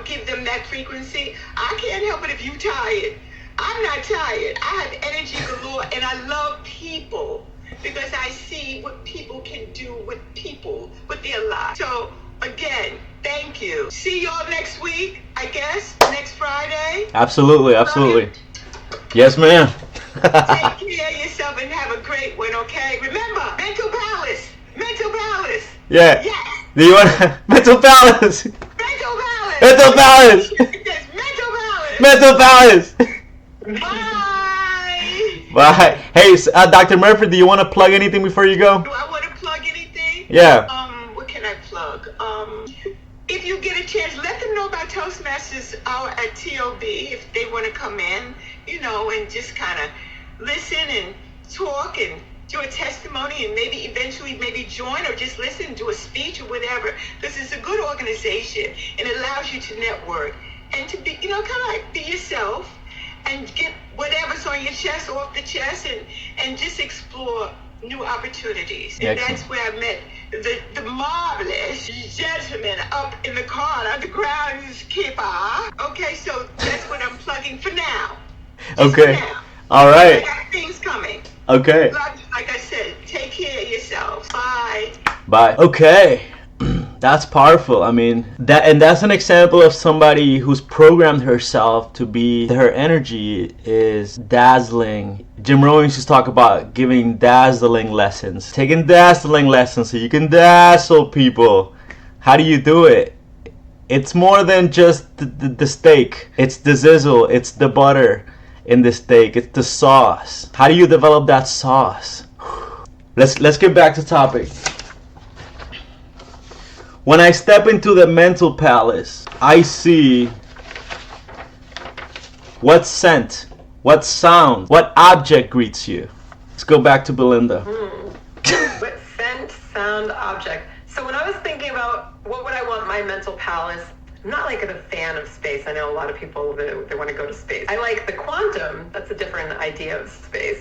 give them that frequency. I can't help it if you're tired. I'm not tired. I have energy galore, and I love people because I see what people can do with people, with their lives. So, again, thank you. See y'all next week, I guess, next Friday. Absolutely. Yes, ma'am. Take care of yourself and have a great one, okay? Remember, mental palace. Yeah. Yes. Do you want mental palace? Mental palace. Mental palace. Bye. Hey, Dr. Murphy, do you want to plug anything before you go? Do I want to plug anything? Yeah. What can I plug? If you get a chance, let them know about Toastmasters Hour at TOB if they want to come in, and just kind of listen and talk and do a testimony, and maybe eventually join or just listen, do a speech or whatever, because it's a good organization and it allows you to network and to be, kind of like be yourself and get whatever's on your chest off the chest and just explore new opportunities. And that's where I met the marvelous gentleman up in the corner, the groundskeeper. Okay, so that's what I'm plugging for now. Okay. For now. All right. I got things coming. Okay. Like I said, take care of yourselves. Bye. Okay. That's powerful. I mean, that's an example of somebody who's programmed herself to be, her energy is dazzling. Jim Rohn used to talk about giving dazzling lessons, taking dazzling lessons so you can dazzle people. How do you do it? It's more than just the steak. It's the sizzle. It's the butter in the steak. It's the sauce. How do you develop that sauce? Let's get back to topic. When I step into the mental palace, I see what scent, what sound, what object greets you. Let's go back to Bilinda. What scent, sound, object. So when I was thinking about what would I want my mental palace, I'm not like a fan of space. I know a lot of people, they want to go to space. I like the quantum. That's a different idea of space.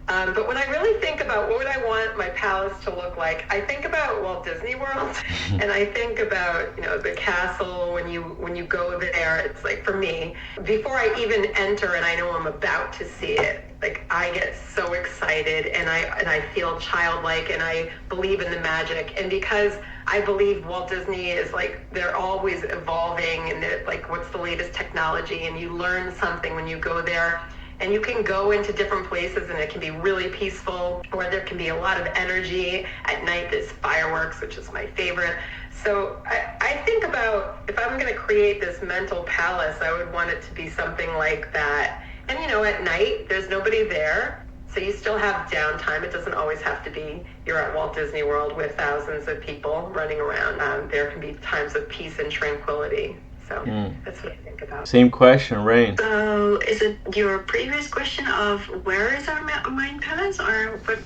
But when I really think about what would I want my palace to look like, I think about Walt Disney World, and I think about, you know, the castle. When you go there, it's like, for me, before I even enter and I know I'm about to see it, like, I get so excited and I feel childlike and I believe in the magic. And because I believe Walt Disney is like, they're always evolving, and they're like, what's the latest technology, and you learn something when you go there. And you can go into different places and it can be really peaceful, or there can be a lot of energy. At night there's fireworks, which is my favorite. So I think about, if I'm going to create this mental palace, I would want it to be something like that. And, you know, at night there's nobody there, so you still have downtime. It doesn't always have to be you're at Walt Disney World with thousands of people running around. There can be times of peace and tranquility. So that's what I think about. Same question, Rain. So is it your previous question of where is our mind palace, or what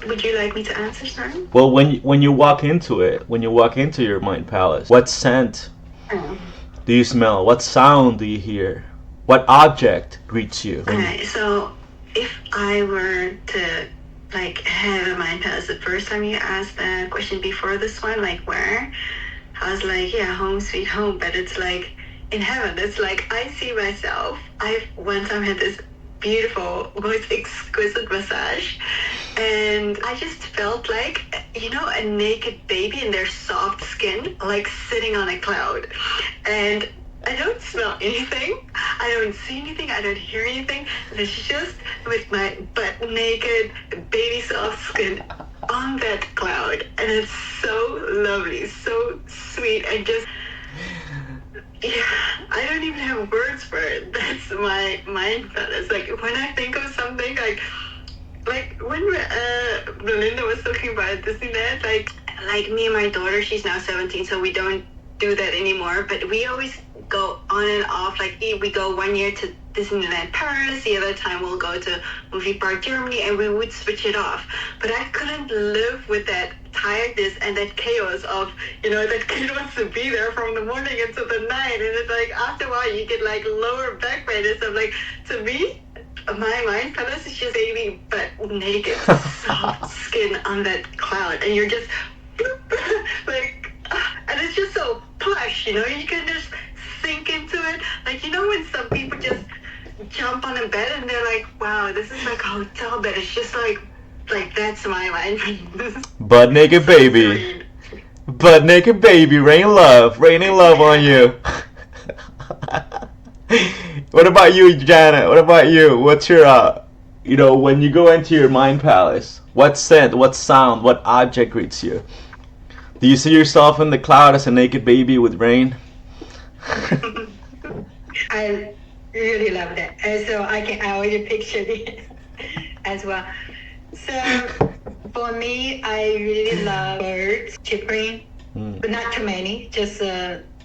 would you like me to answer, sir? Well, when you walk into it, when you walk into your mind palace, what scent do you smell? What sound do you hear? What object greets you? Okay, so if I were to like have a mind palace, the first time you asked that question before this one, like where, I was like, yeah, home sweet home, but it's like in heaven. It's like I see myself. I one time had this beautiful, most exquisite massage, and I just felt like, you know, a naked baby in their soft skin, like sitting on a cloud. And I don't smell anything, I don't see anything, I don't hear anything. It's just with my butt naked, baby soft skin on that cloud, and it's so lovely, so sweet, and just, yeah, I don't even have words for it. That's my mind palace. Like when I think of something like when Bilinda was talking about Disneyland, like me and my daughter, she's now 17, so we don't do that anymore, but we always go on and off. Like we go 1 year to Disneyland Paris, the other time we'll go to Movie Park Germany, and we would switch it off. But I couldn't live with that tiredness and that chaos of, you know, that kid wants to be there from the morning until the night, and it's like after a while you get like lower back pain and stuff. Like, to me, my mind palace is just baby but naked, soft skin on that cloud, and you're just like, and it's just so plush, you know, you can just sink into it. Like, you know, when some people just jump on a bed and they're like, wow, this is like a hotel bed. It's just like that's my mind. Butt naked baby. Butt naked baby, raining love on you. What about you, Janet? What about you? What's your, you know, when you go into your mind palace, what scent, what sound, what object greets you? Do you see yourself in the cloud as a naked baby with rain? I really love that. And so I already pictured it as well. So for me, I really love birds chirping, but not too many, just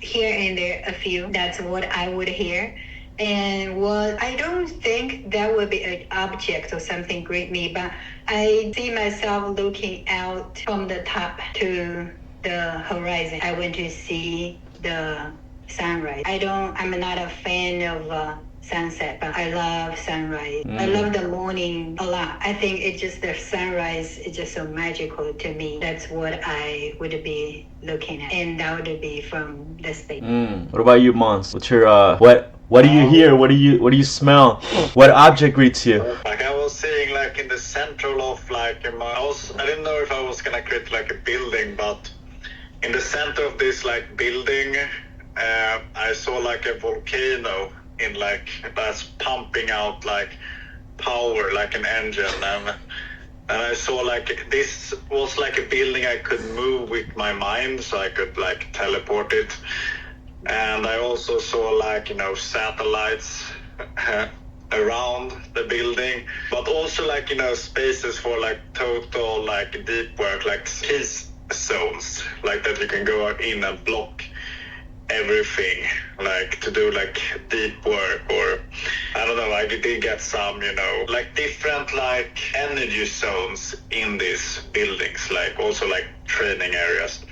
here and there a few. That's what I would hear. And what I don't think that would be an object or something greet me, but I see myself looking out from the top to the horizon. I want to see the sunrise. I'm not a fan of sunset, but I love sunrise. I love the morning a lot. I think it's just the sunrise is just so magical to me. That's what I would be looking at, and that would be from the state. What about you, Måns? What's your what do you hear? What do you smell? What object greets you? Like I was saying, like in the central of like I didn't know if I was gonna create like a building, but in the center of this like building, I saw like a volcano in like that's pumping out like power like an engine, and I saw like this was like a building I could move with my mind, so I could like teleport it. And I also saw like, you know, satellites around the building, but also like, you know, spaces for like total like deep work, like peace zones, like that you can go in and block everything, like to do like deep work, or I don't know, I did get some, you know, like different like energy zones in these buildings, like also like training areas.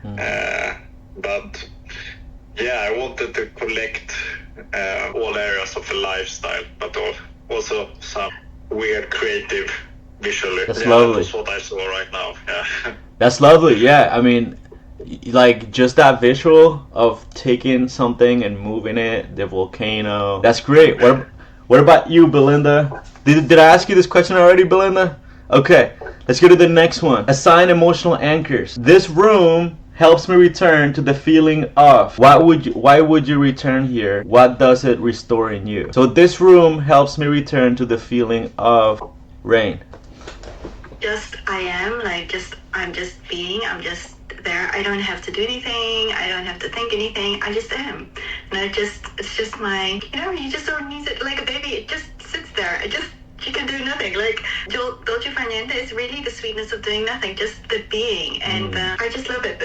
But yeah, I wanted to collect all areas of the lifestyle, but also some weird creative visually. That's lovely. That's what I saw right now. Yeah. That's lovely. Yeah, I mean, like just that visual of taking something and moving it, the volcano. That's great. What about you, Bilinda? Did I ask you this question already, Bilinda? Okay, let's go to the next one. Assign emotional anchors. This room helps me return to the feeling of. Why would you return here? What does it restore in you? So this room helps me return to the feeling of rain. Just I am, like I'm just being, I'm just there. I don't have to do anything. I don't have to think anything. I just am. And it's just my, you know, you just don't need it like a baby. It just sits there. You can do nothing. Like, don't you find it's really the sweetness of doing nothing, just the being. And I just love it.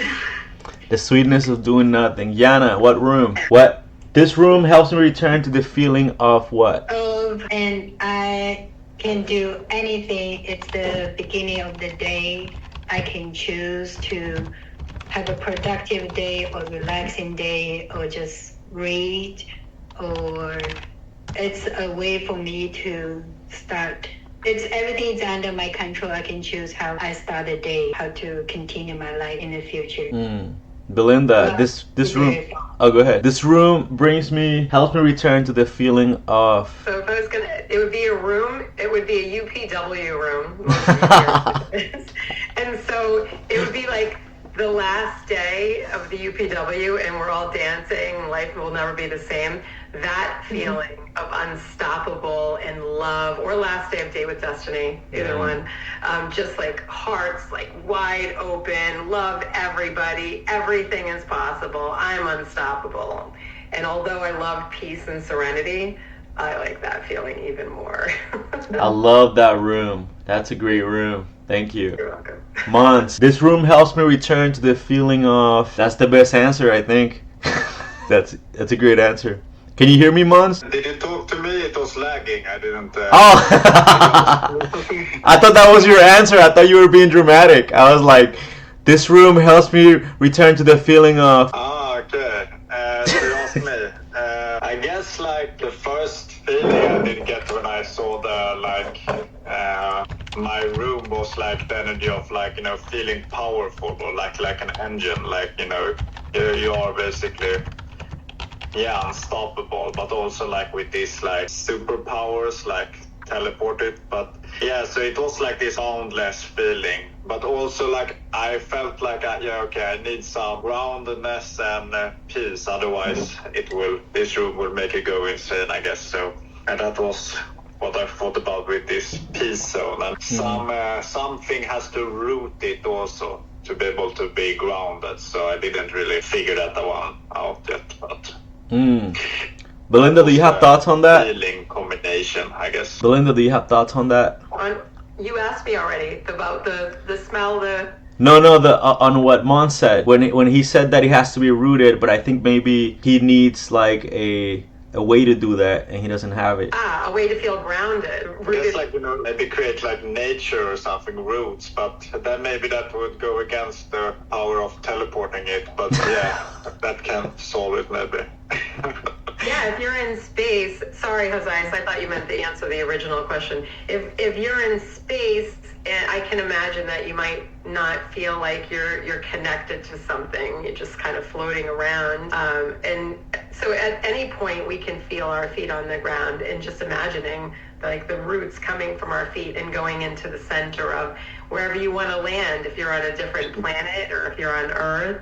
The sweetness of doing nothing. Yana, what room? What? This room helps me return to the feeling of what? And I can do anything. It's the beginning of the day. I can choose to have a productive day or relaxing day or just read, or it's a way for me to start. Everything's under my control. I can choose how I start a day, how to continue my life in the future. Bilinda, this room. Oh, go ahead. This room helps me return to the feeling of. So if I was it would be a room. It would be a UPW room. And so it would be like the last day of the UPW, and we're all dancing. Life will never be the same. That feeling of unstoppable and love, or last day of Date with Destiny, either one. Just like hearts like wide open, love everybody, everything is possible, I'm unstoppable. And although I love peace and serenity, I like that feeling even more. I love that room. That's a great room. Thank you. You're welcome. Måns, this room helps me return to the feeling of. That's the best answer, I think. That's a great answer. Can you hear me, Måns? Did you talk to me? It was lagging. I didn't. Oh! I thought that was your answer. I thought you were being dramatic. I was like, this room helps me return to the feeling of. Okay. So you asked me. I guess like the first feeling I did get when I saw my room was like the energy of like, you know, feeling powerful, or like an engine, like, you know, you are basically unstoppable, but also like with these like superpowers, like teleported. But yeah, so it was like this boundless feeling, but also like I felt like I need some groundedness and peace, otherwise this room will make it go insane, I guess. So, and that was what I thought about with this peace zone, and something has to root it also to be able to be grounded. So I didn't really figure that one out yet, but Bilinda, do you have thoughts on that? Feeling combination, I guess. Bilinda, do you have thoughts on that? You asked me already about the smell, No, on what Måns said when he said that he has to be rooted, but I think maybe he needs like a way to do that, and he doesn't have it. A way to feel grounded. I guess like, you know, maybe create like nature or something, roots, but then maybe that would go against the power of teleporting it. But yeah, that can solve it maybe. Yeah, if you're in space, sorry, Josias, I thought you meant to answer the original question. If you're in space, and I can imagine that you might not feel like you're connected to something. You're just kind of floating around. And so at any point we can feel our feet on the ground, and just imagining like the roots coming from our feet and going into the center of wherever you want to land, if you're on a different planet or if you're on Earth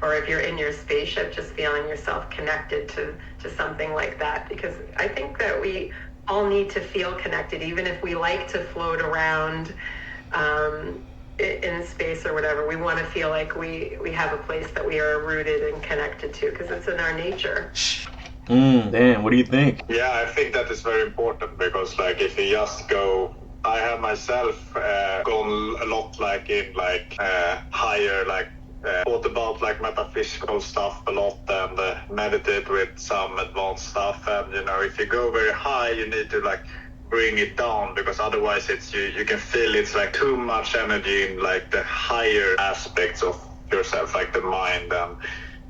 or if you're in your spaceship, just feeling yourself connected to something like that. Because I think that we all need to feel connected, even if we like to float around in space or whatever. We want to feel like we have a place that we are rooted and connected to, because it's in our nature. Dan, what do you think? Yeah, I think that is very important, because like if you just go, I have myself gone a lot like in like higher, like thought about like metaphysical stuff a lot, and meditate with some advanced stuff. And you know, if you go very high, you need to like bring it down, because otherwise it's you can feel it's like too much energy in like the higher aspects of yourself, like the mind. And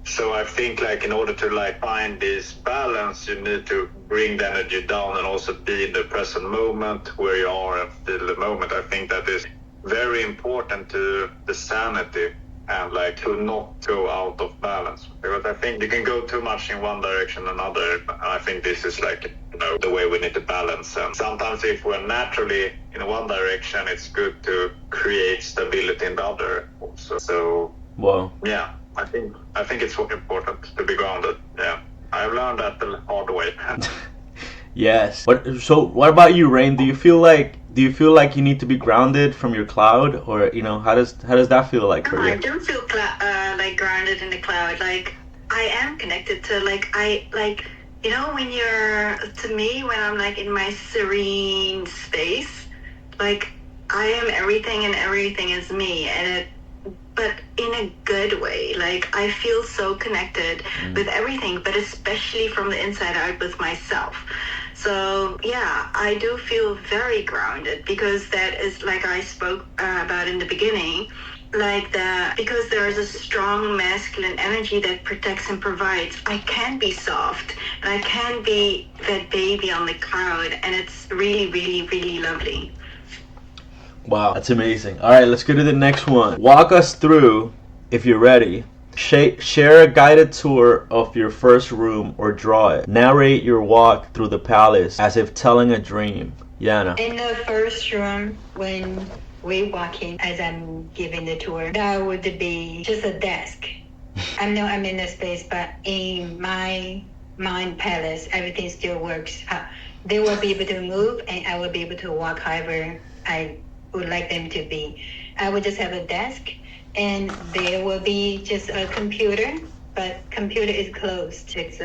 so I think like in order to like find this balance, you need to bring the energy down and also be in the present moment where you are and feel the moment. I think that is very important to the sanity, and like to not go out of balance, because I think you can go too much in one direction or another. I think this is like, you know, the way we need to balance. And sometimes if we're naturally in one direction, it's good to create stability in the other also. So Well, yeah, I think it's important to be grounded. Yeah, I've learned that the hard way. yes. So what about you, Rain? Do you feel like you need to be grounded from your cloud, or you know, how does that feel like for I you? do feel like grounded in the cloud. Like I am connected to you know, when you're, to me, when I'm like in my serene space, like I am everything and everything is me, but in a good way. Like I feel so connected with everything, but especially from the inside out with myself. So yeah, I do feel very grounded, because that is, like I spoke about in the beginning, because there is a strong masculine energy that protects and provides. I can be soft and I can be that baby on the cloud, and it's really, really, really lovely. Wow, that's amazing. All right, let's go to the next one. Walk us through, if you're ready. Share a guided tour of your first room or draw it. Narrate your walk through the palace as if telling a dream. Yana. In the first room, when we walk in, as I'm giving the tour, that would be just a desk. I know I'm in a space, but in my mind palace, everything still works. They will be able to move, and I will be able to walk however I would like them to be. I would just have a desk, and there will be just a computer, but computer is closed. It's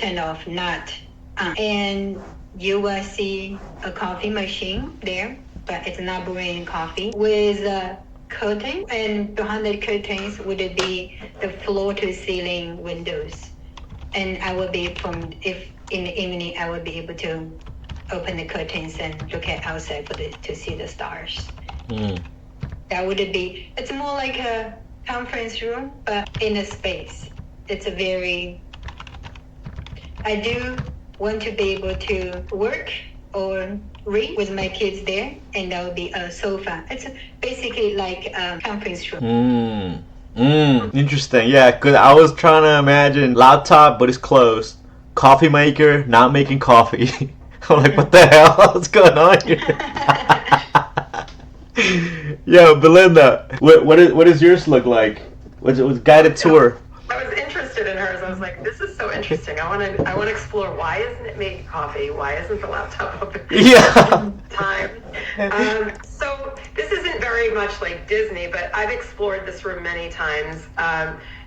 turned off, not on. And you will see a coffee machine there, but it's not brewing coffee, with a curtain, and behind the curtains would be the floor to ceiling windows. And I will be if in the evening I will be able to open the curtains and look at outside to see the stars. That would be, it's more like a conference room, but in a space. I do want to be able to work or read with my kids there, and that would be a sofa. It's basically like a conference room. Interesting. Yeah, because I was trying to imagine laptop, but it's closed. Coffee maker, not making coffee. I'm like, what the hell? What's going on here? Yo, Bilinda, what does yours look like? What's guided tour? I was interested in hers. I was like, this is so interesting. I want to explore, why isn't it making coffee? Why isn't the laptop open? Yeah. Time. So this isn't very much like Disney, but I've explored this room many times.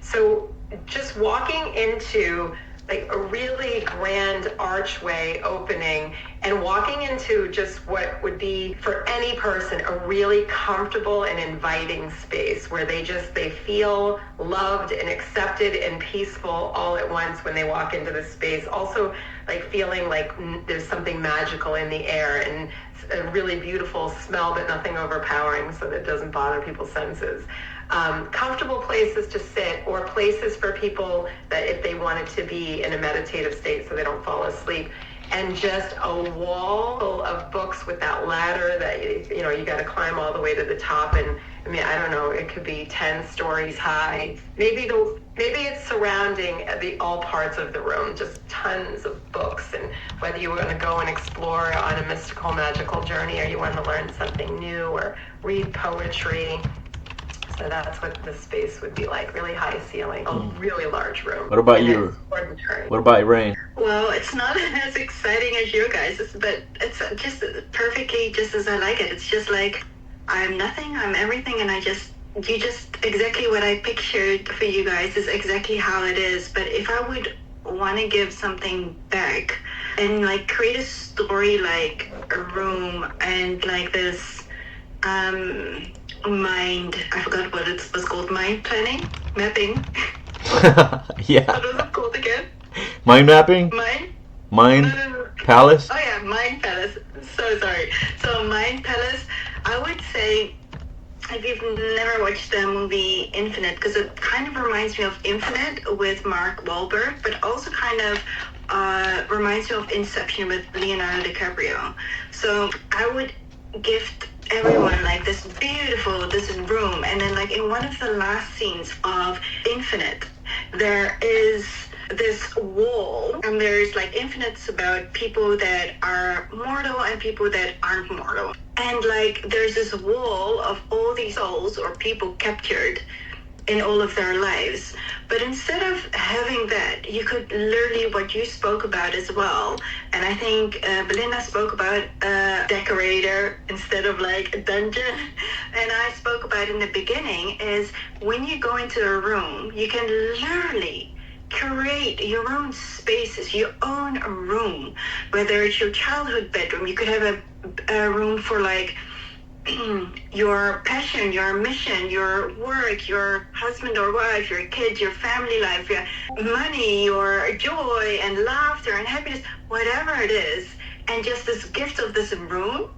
So just walking into like a really grand archway opening and walking into just what would be for any person a really comfortable and inviting space where they feel loved and accepted and peaceful all at once when they walk into the space. Also like feeling like there's something magical in the air and a really beautiful smell, but nothing overpowering so that it doesn't bother people's senses. Comfortable places to sit, or places for people that if they wanted to be in a meditative state so they don't fall asleep, and just a wall full of books with that ladder that you got to climb all the way to the top. And I mean, I don't know, it could be 10 stories high. Maybe maybe it's surrounding all parts of the room, just tons of books, and whether you want to go and explore on a mystical, magical journey, or you want to learn something new, or read poetry. So that's what this space would be like, really high ceiling, a really large room. What about you? What about Rain? Well, it's not as exciting as you guys, but it's just perfectly just as I like it. It's just like, I'm nothing, I'm everything, and you just exactly what I pictured for you guys is exactly how it is. But if I would want to give something back and like create a story, like a room and like this mind, I forgot what it was called, mind planning, mapping. Yeah. What was it called again? Mind mapping? Mind No. Palace? Oh yeah, Mind Palace. So sorry. So Mind Palace, I would say, if you've never watched the movie Infinite, because it kind of reminds me of Infinite with Mark Wahlberg, but also kind of reminds me of Inception with Leonardo DiCaprio. So I would gift everyone like this room, and then like in one of the last scenes of Infinite, there is this wall, and there's like infinites about people that are mortal and people that aren't mortal, and like there's this wall of all these souls or people captured in all of their lives. But instead of having that, you could literally, what you spoke about as well, and I think Bilinda spoke about a decorator instead of like a dungeon, and I spoke about in the beginning, is when you go into a room, you can literally create your own spaces, your own room, whether it's your childhood bedroom. You could have a room for like your passion, your mission, your work, your husband or wife, your kids, your family life, your money, your joy and laughter and happiness, whatever it is, and just this gift of this room.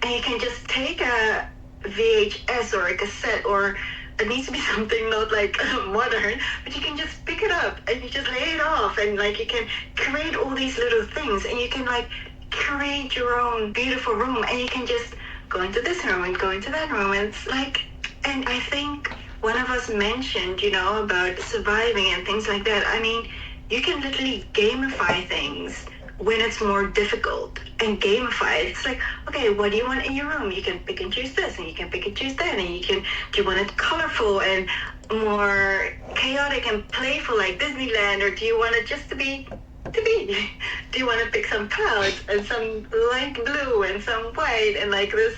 And you can just take a VHS or a cassette, or it needs to be something not like modern, but you can just pick it up and you just lay it off, and like you can create all these little things, and you can like create your own beautiful room, and you can just go into this room and go into that room, and it's like, and I think one of us mentioned, about surviving and things like that. I mean, you can literally gamify things when it's more difficult, and gamify it. It's like, okay, what do you want in your room? You can pick and choose this, and you can pick and choose that, and do you want it colorful and more chaotic and playful like Disneyland, or do you want it just to be? Do you want to pick some clouds and some light blue and some white, and like this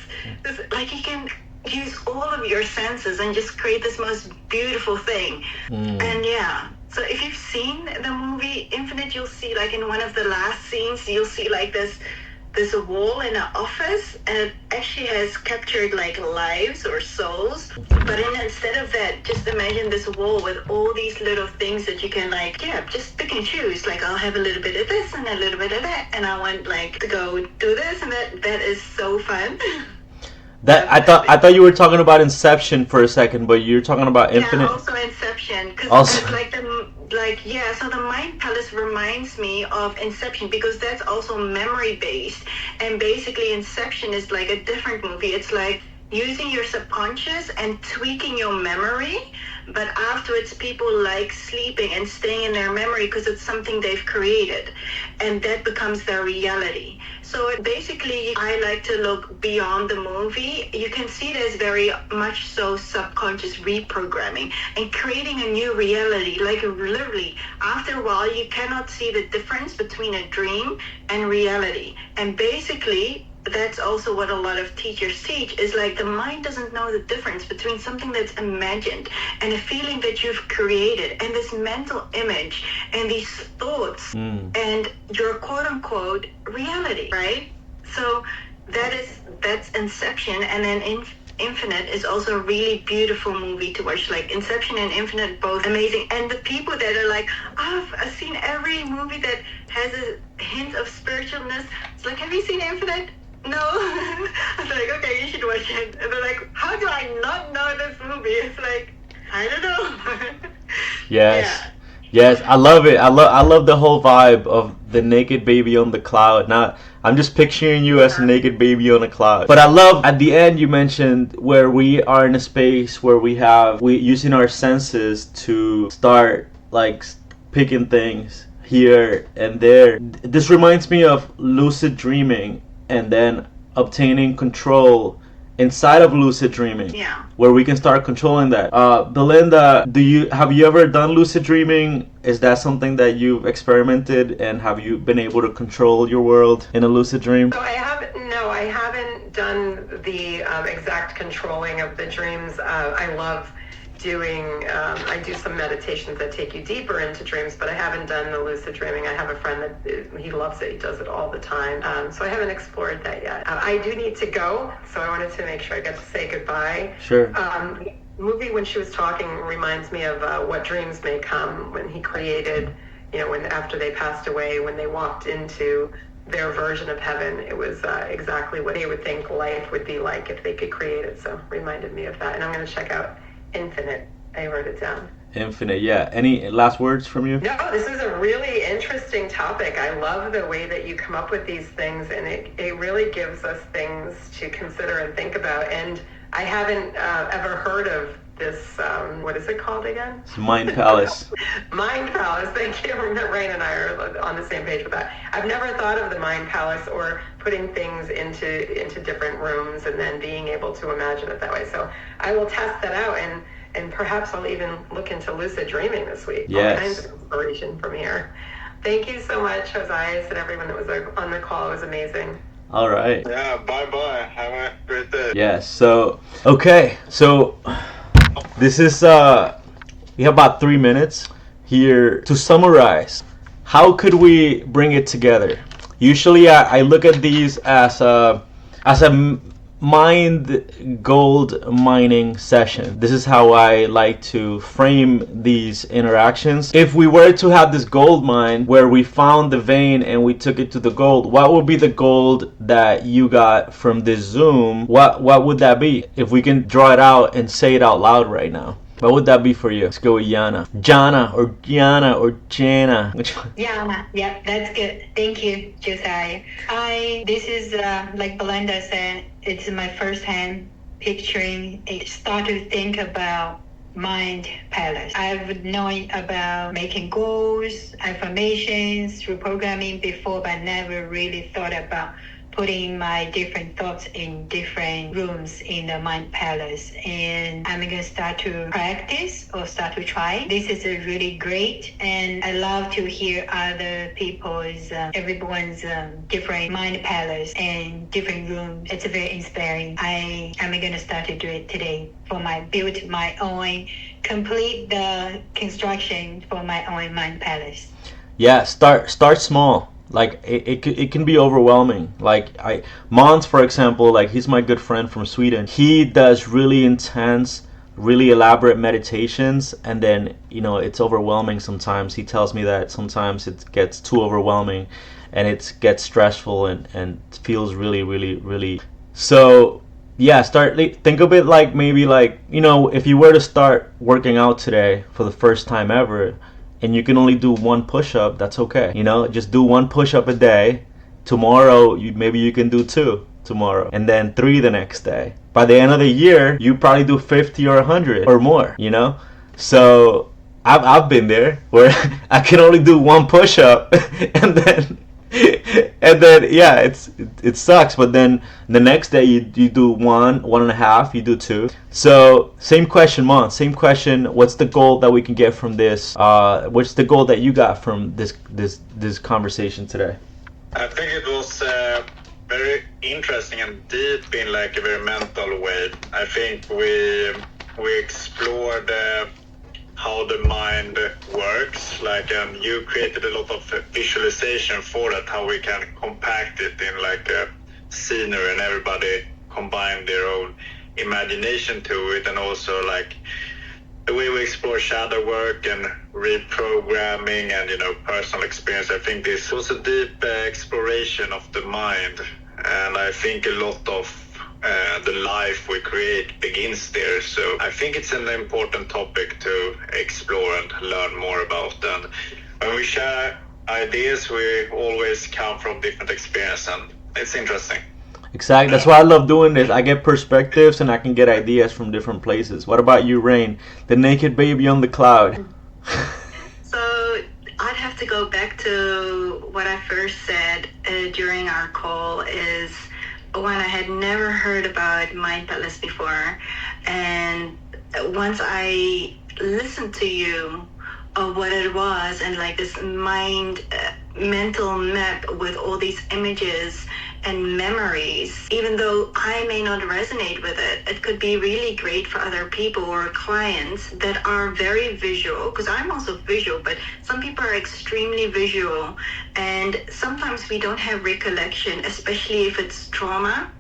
like you can use all of your senses and just create this most beautiful thing. And yeah, so if you've seen the movie Infinite, you'll see like in one of the last scenes, you'll see like this wall in an office, and it actually has captured like lives or souls. But instead of that, just imagine this wall with all these little things that you can like, just pick and choose. Like, I'll have a little bit of this and a little bit of that, and I want like to go do this and that. That is so fun. That I thought you were talking about Inception for a second, but you're talking about Infinite. Yeah, also Inception, because Also. So the Mind Palace reminds me of Inception, because that's also memory based, and basically Inception is like a different movie. It's like using your subconscious and tweaking your memory, but afterwards people like sleeping and staying in their memory because it's something they've created, and that becomes their reality. So basically, I like to look beyond the movie. You can see it as very much so subconscious reprogramming and creating a new reality. Like literally, after a while, you cannot see the difference between a dream and reality. And basically, that's also what a lot of teachers teach, is like the mind doesn't know the difference between something that's imagined and a feeling that you've created, and this mental image and these thoughts and your quote unquote reality, right? So that's Inception. And then Infinite is also a really beautiful movie to watch. Like Inception and Infinite, both amazing. And the people that are like, I've seen every movie that has a hint of spiritualness. It's like, have you seen Infinite? No. I was like, okay, you should watch it. And they're like, how do I not know this movie? It's like, I don't know. Yes, I love it. I love the whole vibe of the naked baby on the cloud. Now, I'm just picturing you as a naked baby on a cloud. But I love at the end you mentioned where we are in a space where we using our senses to start like picking things here and there. This reminds me of lucid dreaming and then obtaining control inside of lucid dreaming, where we can start controlling that. Bilinda, have you ever done lucid dreaming? Is that something that you've experimented, and have you been able to control your world in a lucid dream? So I haven't done the exact controlling of the dreams. I love I do some meditations that take you deeper into dreams, but I haven't done the lucid dreaming. I have a friend that he loves it. He does it all the time. So I haven't explored that yet. I do need to go, so I wanted to make sure I get to say goodbye. Sure. Movie, when she was talking, reminds me of What Dreams May Come, when he created, when after they passed away, when they walked into their version of heaven, it was exactly what they would think life would be like if they could create it. So reminded me of that. And I'm going to check out Infinite. I wrote it down. Infinite, yeah. Any last words from you? No, this is a really interesting topic. I love the way that you come up with these things, and it really gives us things to consider and think about. And I haven't ever heard of this, what is it called again? It's Mind Palace. Mind Palace, thank you. Rain and I are on the same page with that. I've never thought of the Mind Palace or putting things into different rooms and then being able to imagine it that way. So I will test that out, and perhaps I'll even look into lucid dreaming this week. Yes. All kinds of inspiration from here. Thank you so much, Josias, and everyone that was on the call. It was amazing. All right. Yeah, bye-bye. Have a great day. Yes, so, okay. So, this is, we have about 3 minutes here to summarize. How could we bring it together? Usually I look at these as a mind gold mining session. This is how I like to frame these interactions. If we were to have this gold mine where we found the vein and we took it to the gold, what would be the gold that you got from this Zoom? What would that be? If we can draw it out and say it out loud right now. What would that be for you? Let's go with Yana. Jana or Gianna or Jana. Which one? Yana, yeah, that's good. Thank you, Josiah. This is, like Bilinda said, it's my first hand picturing. I start to think about mind palace. I've known about making goals, affirmations, reprogramming before, but never really thought about putting my different thoughts in different rooms in the mind palace. And I'm going to start to practice or start to try. This is a really great, and I love to hear other people's, everyone's different mind palace and different rooms. It's very inspiring. I'm going to start to do it today build my own, complete the construction for my own mind palace. Yeah, start small. Like it can be overwhelming. Like Måns, for example, like he's my good friend from Sweden. He does really intense, really elaborate meditations, and then it's overwhelming sometimes. He tells me that sometimes it gets too overwhelming, and it gets stressful and feels really. So yeah, think of it like maybe like if you were to start working out today for the first time ever, and you can only do one push-up, that's okay. Just do one push-up a day. Tomorrow, maybe you can do 2 tomorrow, and then 3 the next day. By the end of the year, you probably do 50 or 100 or more. So I've been there where I can only do one push-up, and then yeah, it sucks. But then the next day you do 1.5, you do 2. So same question, Måns. Same question. What's the goal that we can get from this? What's the goal that you got from this conversation today? I think it was very interesting and deep in like a very mental way. I think we explored how the mind works, and you created a lot of visualization for that, how we can compact it in like a scenery, and everybody combine their own imagination to it, and also like the way we explore shadow work and reprogramming and personal experience. I think this was a deep exploration of the mind, and I think a lot of the life we create begins there. So I think it's an important topic to explore and learn more about. And when we share ideas, we always come from different experiences, and it's interesting. Exactly. That's why I love doing this. I get perspectives and I can get ideas from different places. What about you, Rain? The naked baby on the cloud. So I'd have to go back to what I first said during our call is when I had never heard about Mind Palace before. And once I listened to you of what it was and like this mental map with all these images and memories, even though I may not resonate with it, it could be really great for other people or clients that are very visual, because I'm also visual, but some people are extremely visual, and sometimes we don't have recollection, especially if it's trauma.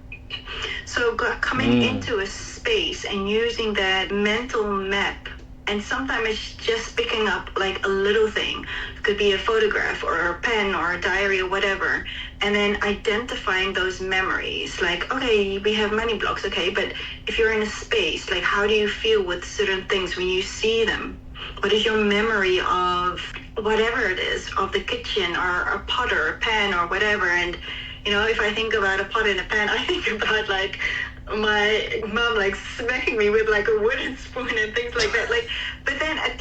So coming into a space and using that mental map, and sometimes it's just picking up like a little thing. It could be a photograph or a pen or a diary or whatever. And then identifying those memories. Like, okay, we have money blocks, okay, but if you're in a space, like how do you feel with certain things when you see them? What is your memory of whatever it is, of the kitchen or a pot or a pan or whatever? And, you know, if I think about a pot and a pan, I think about like my mom like smacking me with like a wooden spoon and things like that. Like, but then it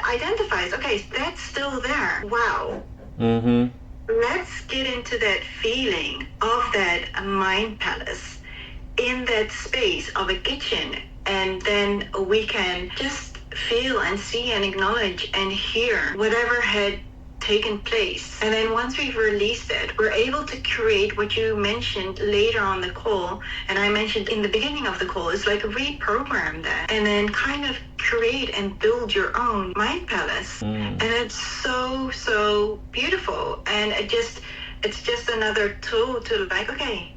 identifies, okay, that's still there. Wow. Mm-hmm. Let's get into that feeling of that mind palace in that space of a kitchen, and then we can just feel and see and acknowledge and hear whatever had taken place. And then once we've released it, we're able to create what you mentioned later on the call, and I mentioned in the beginning of the call, is like reprogram that and then kind of create and build your own mind palace. And it's so beautiful, and it's just another tool to like, okay,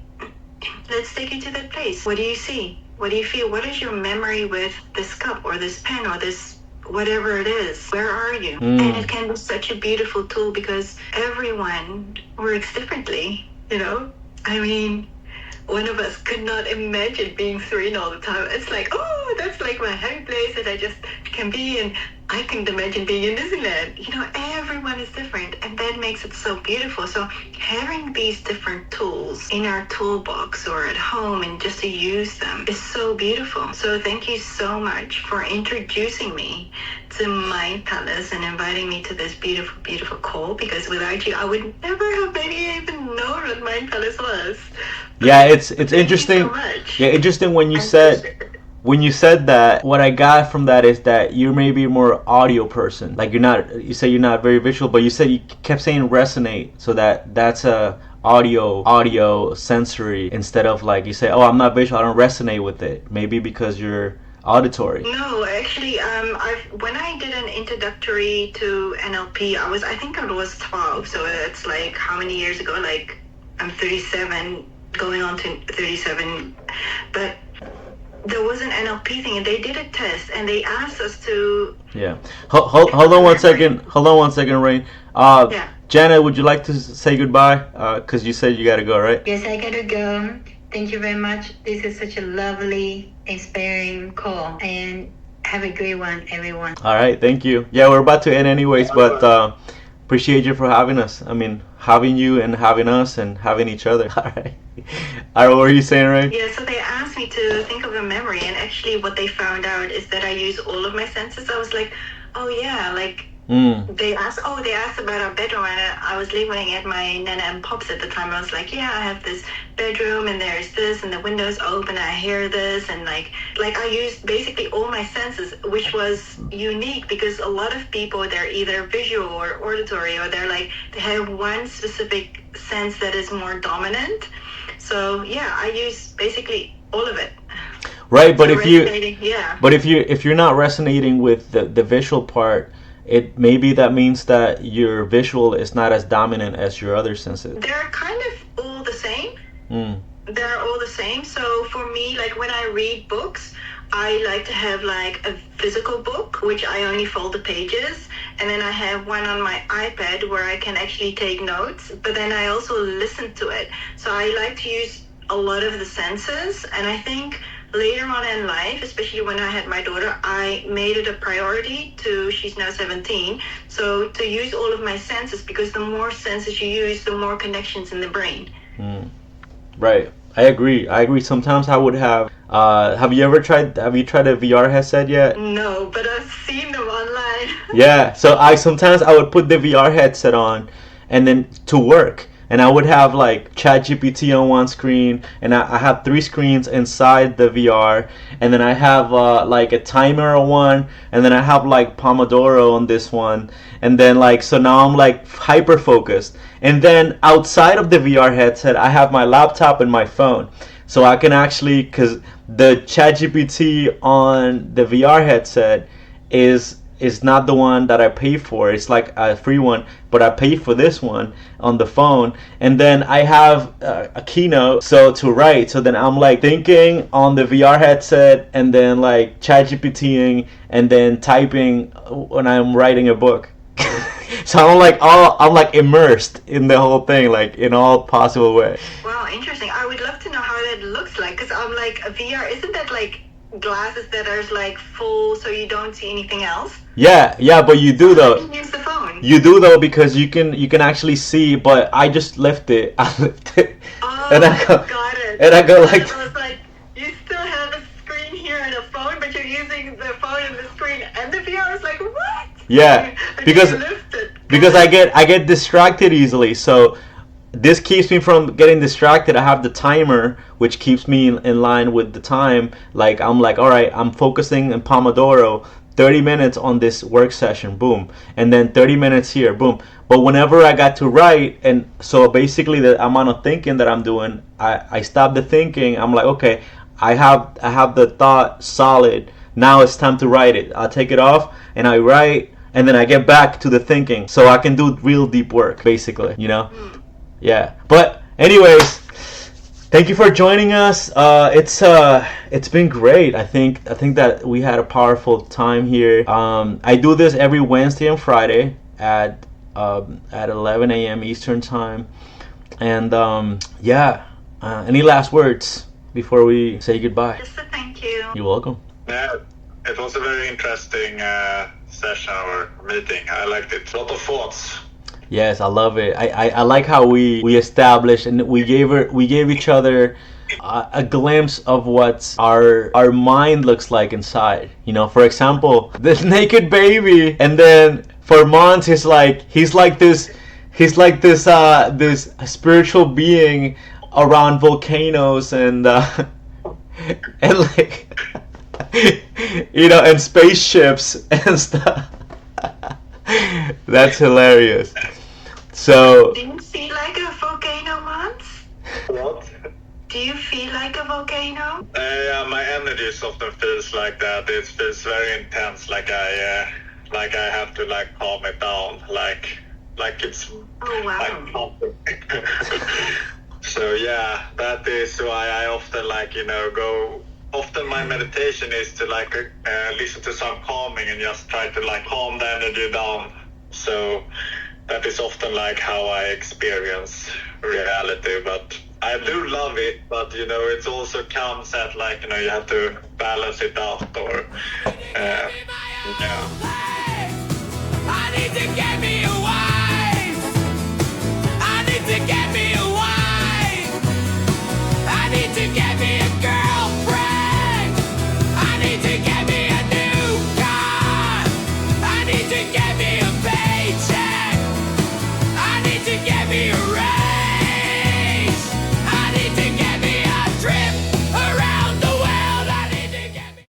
let's take you to that place. What do you see? What do you feel? What is your memory with this cup or this pen or this whatever it is? Where are you? And it can be such a beautiful tool because everyone works differently, you know? I mean, one of us could not imagine being serene all the time. It's like, oh, that's like my happy place that I just can be in. I can imagine being in Disneyland. You know, everyone is different, and that makes it so beautiful. So having these different tools in our toolbox or at home and just to use them is so beautiful. So thank you so much for introducing me to Mind Palace and inviting me to this beautiful, beautiful call, because without you, I would never have maybe even known what Mind Palace was. Yeah, it's interesting. Yeah, interesting when you said that. What I got from that is that you're maybe a more audio person. Like you say you're not very visual, but you kept saying resonate, so that's a audio sensory, instead of like you say, oh, I'm not visual, I don't resonate with it. Maybe because you're auditory. No, actually, when I did an introductory to NLP, I think I was 12, so it's like how many years ago? Like I'm 37, going on to 37, but there was an NLP thing, and they did a test, and they asked us to. Yeah. Hold on one second. Hold on 1 second, Rain. Yeah. Janet, would you like to say goodbye? Because you said you got to go, right? Yes, I gotta go. Thank you very much. This is such a lovely, inspiring call, and have a great one, everyone. All right, thank you. Yeah, we're about to end anyways, but appreciate you for having us. I mean, having you and having us and having each other. All right. All right, what were you saying, Rain? Yeah, so they asked me to think of a memory, and actually what they found out is that I use all of my senses. I was like, oh yeah, like they asked about our bedroom, and I was living at my Nana and Pops at the time. I was like, yeah, I have this bedroom, and there's this, and the window's open, I hear this, and like I used basically all my senses, which was unique because a lot of people, they're either visual or auditory, or they have one specific sense that is more dominant. So yeah, I use basically all of it. Right, but So if you're not resonating with the visual part, it maybe that means that your visual is not as dominant as your other senses. They're kind of all the same. They're all the same. So for me, like when I read books, I like to have like a physical book, which I only fold the pages, and then I have one on my iPad where I can actually take notes, but then I also listen to it. So I like to use a lot of the senses, and I think later on in life, especially when I had my daughter, I made it a priority she's now 17, so to use all of my senses, because the more senses you use, the more connections in the brain. Right. I agree. Sometimes I would have. Have you tried a VR headset yet? No, but I've seen them online. Yeah. So sometimes I would put the VR headset on, and then to work, and I would have like ChatGPT on one screen, and I have 3 screens inside the VR, and then I have like a timer on one, and then I have like Pomodoro on this one, and then like so now I'm like hyper focused, and then outside of the VR headset I have my laptop and my phone, so I can actually, because the ChatGPT on the VR headset is not the one that I pay for. It's like a free one, but I pay for this one on the phone. And then I have a keynote so to write. So then I'm like thinking on the VR headset, and then like ChatGPTing, and then typing when I'm writing a book. So I'm like immersed in the whole thing, like in all possible ways. Wow, interesting. I would love to know how that looks like, because I'm like, a VR, isn't that like glasses that are like full so you don't see anything else? Yeah, but you do though. You can use the phone. You do though, because you can actually see, but I just left it. I left it. Oh, and I go, got it. And I go like, I was like, you still have a screen here and a phone, but you're using the phone and the screen and the VR. I was like, what? yeah, And because you lift it. because I get distracted easily. So this keeps me from getting distracted. I have the timer, which keeps me in line with the time. Like I'm like, all right, I'm focusing in Pomodoro, 30 minutes on this work session, boom, and then 30 minutes here, boom. But whenever I got to write, and so basically the amount of thinking that I'm doing, I stop the thinking. I'm like, okay, I have the thought solid. Now it's time to write it. I'll take it off and I write, and then I get back to the thinking, so I can do real deep work, basically, you know. Yeah, but anyways, thank you for joining us. It's been great. I think that we had a powerful time here. I do this every Wednesday and Friday at 11 a.m. Eastern time. And any last words before we say goodbye? Just a thank you. You're welcome. Yeah, it was a very interesting session or meeting. I liked it. A lot of thoughts. Yes, I love it. I like how we established, and we gave each other a glimpse of what our mind looks like inside. You know, for example, this naked baby, and then for Måns, he's like this spiritual being around volcanoes and and like you know, and spaceships and stuff. That's hilarious. So, Do you feel like a volcano, Måns? What? Do you feel like a volcano? Yeah, my energy often feels like that. It feels very intense. Like I have to like calm it down. Like it's Oh, wow. like pumping. So yeah, that is why I often like, you know, go. Often my meditation is to like listen to some calming and just try to like calm the energy down. So that is often like how I experience reality. But I do love it. But you know, it also comes at like, you know, you have to balance it out, or yeah. I need to get me a wife. I need to get me a wife. I need to get me a girlfriend. I need to get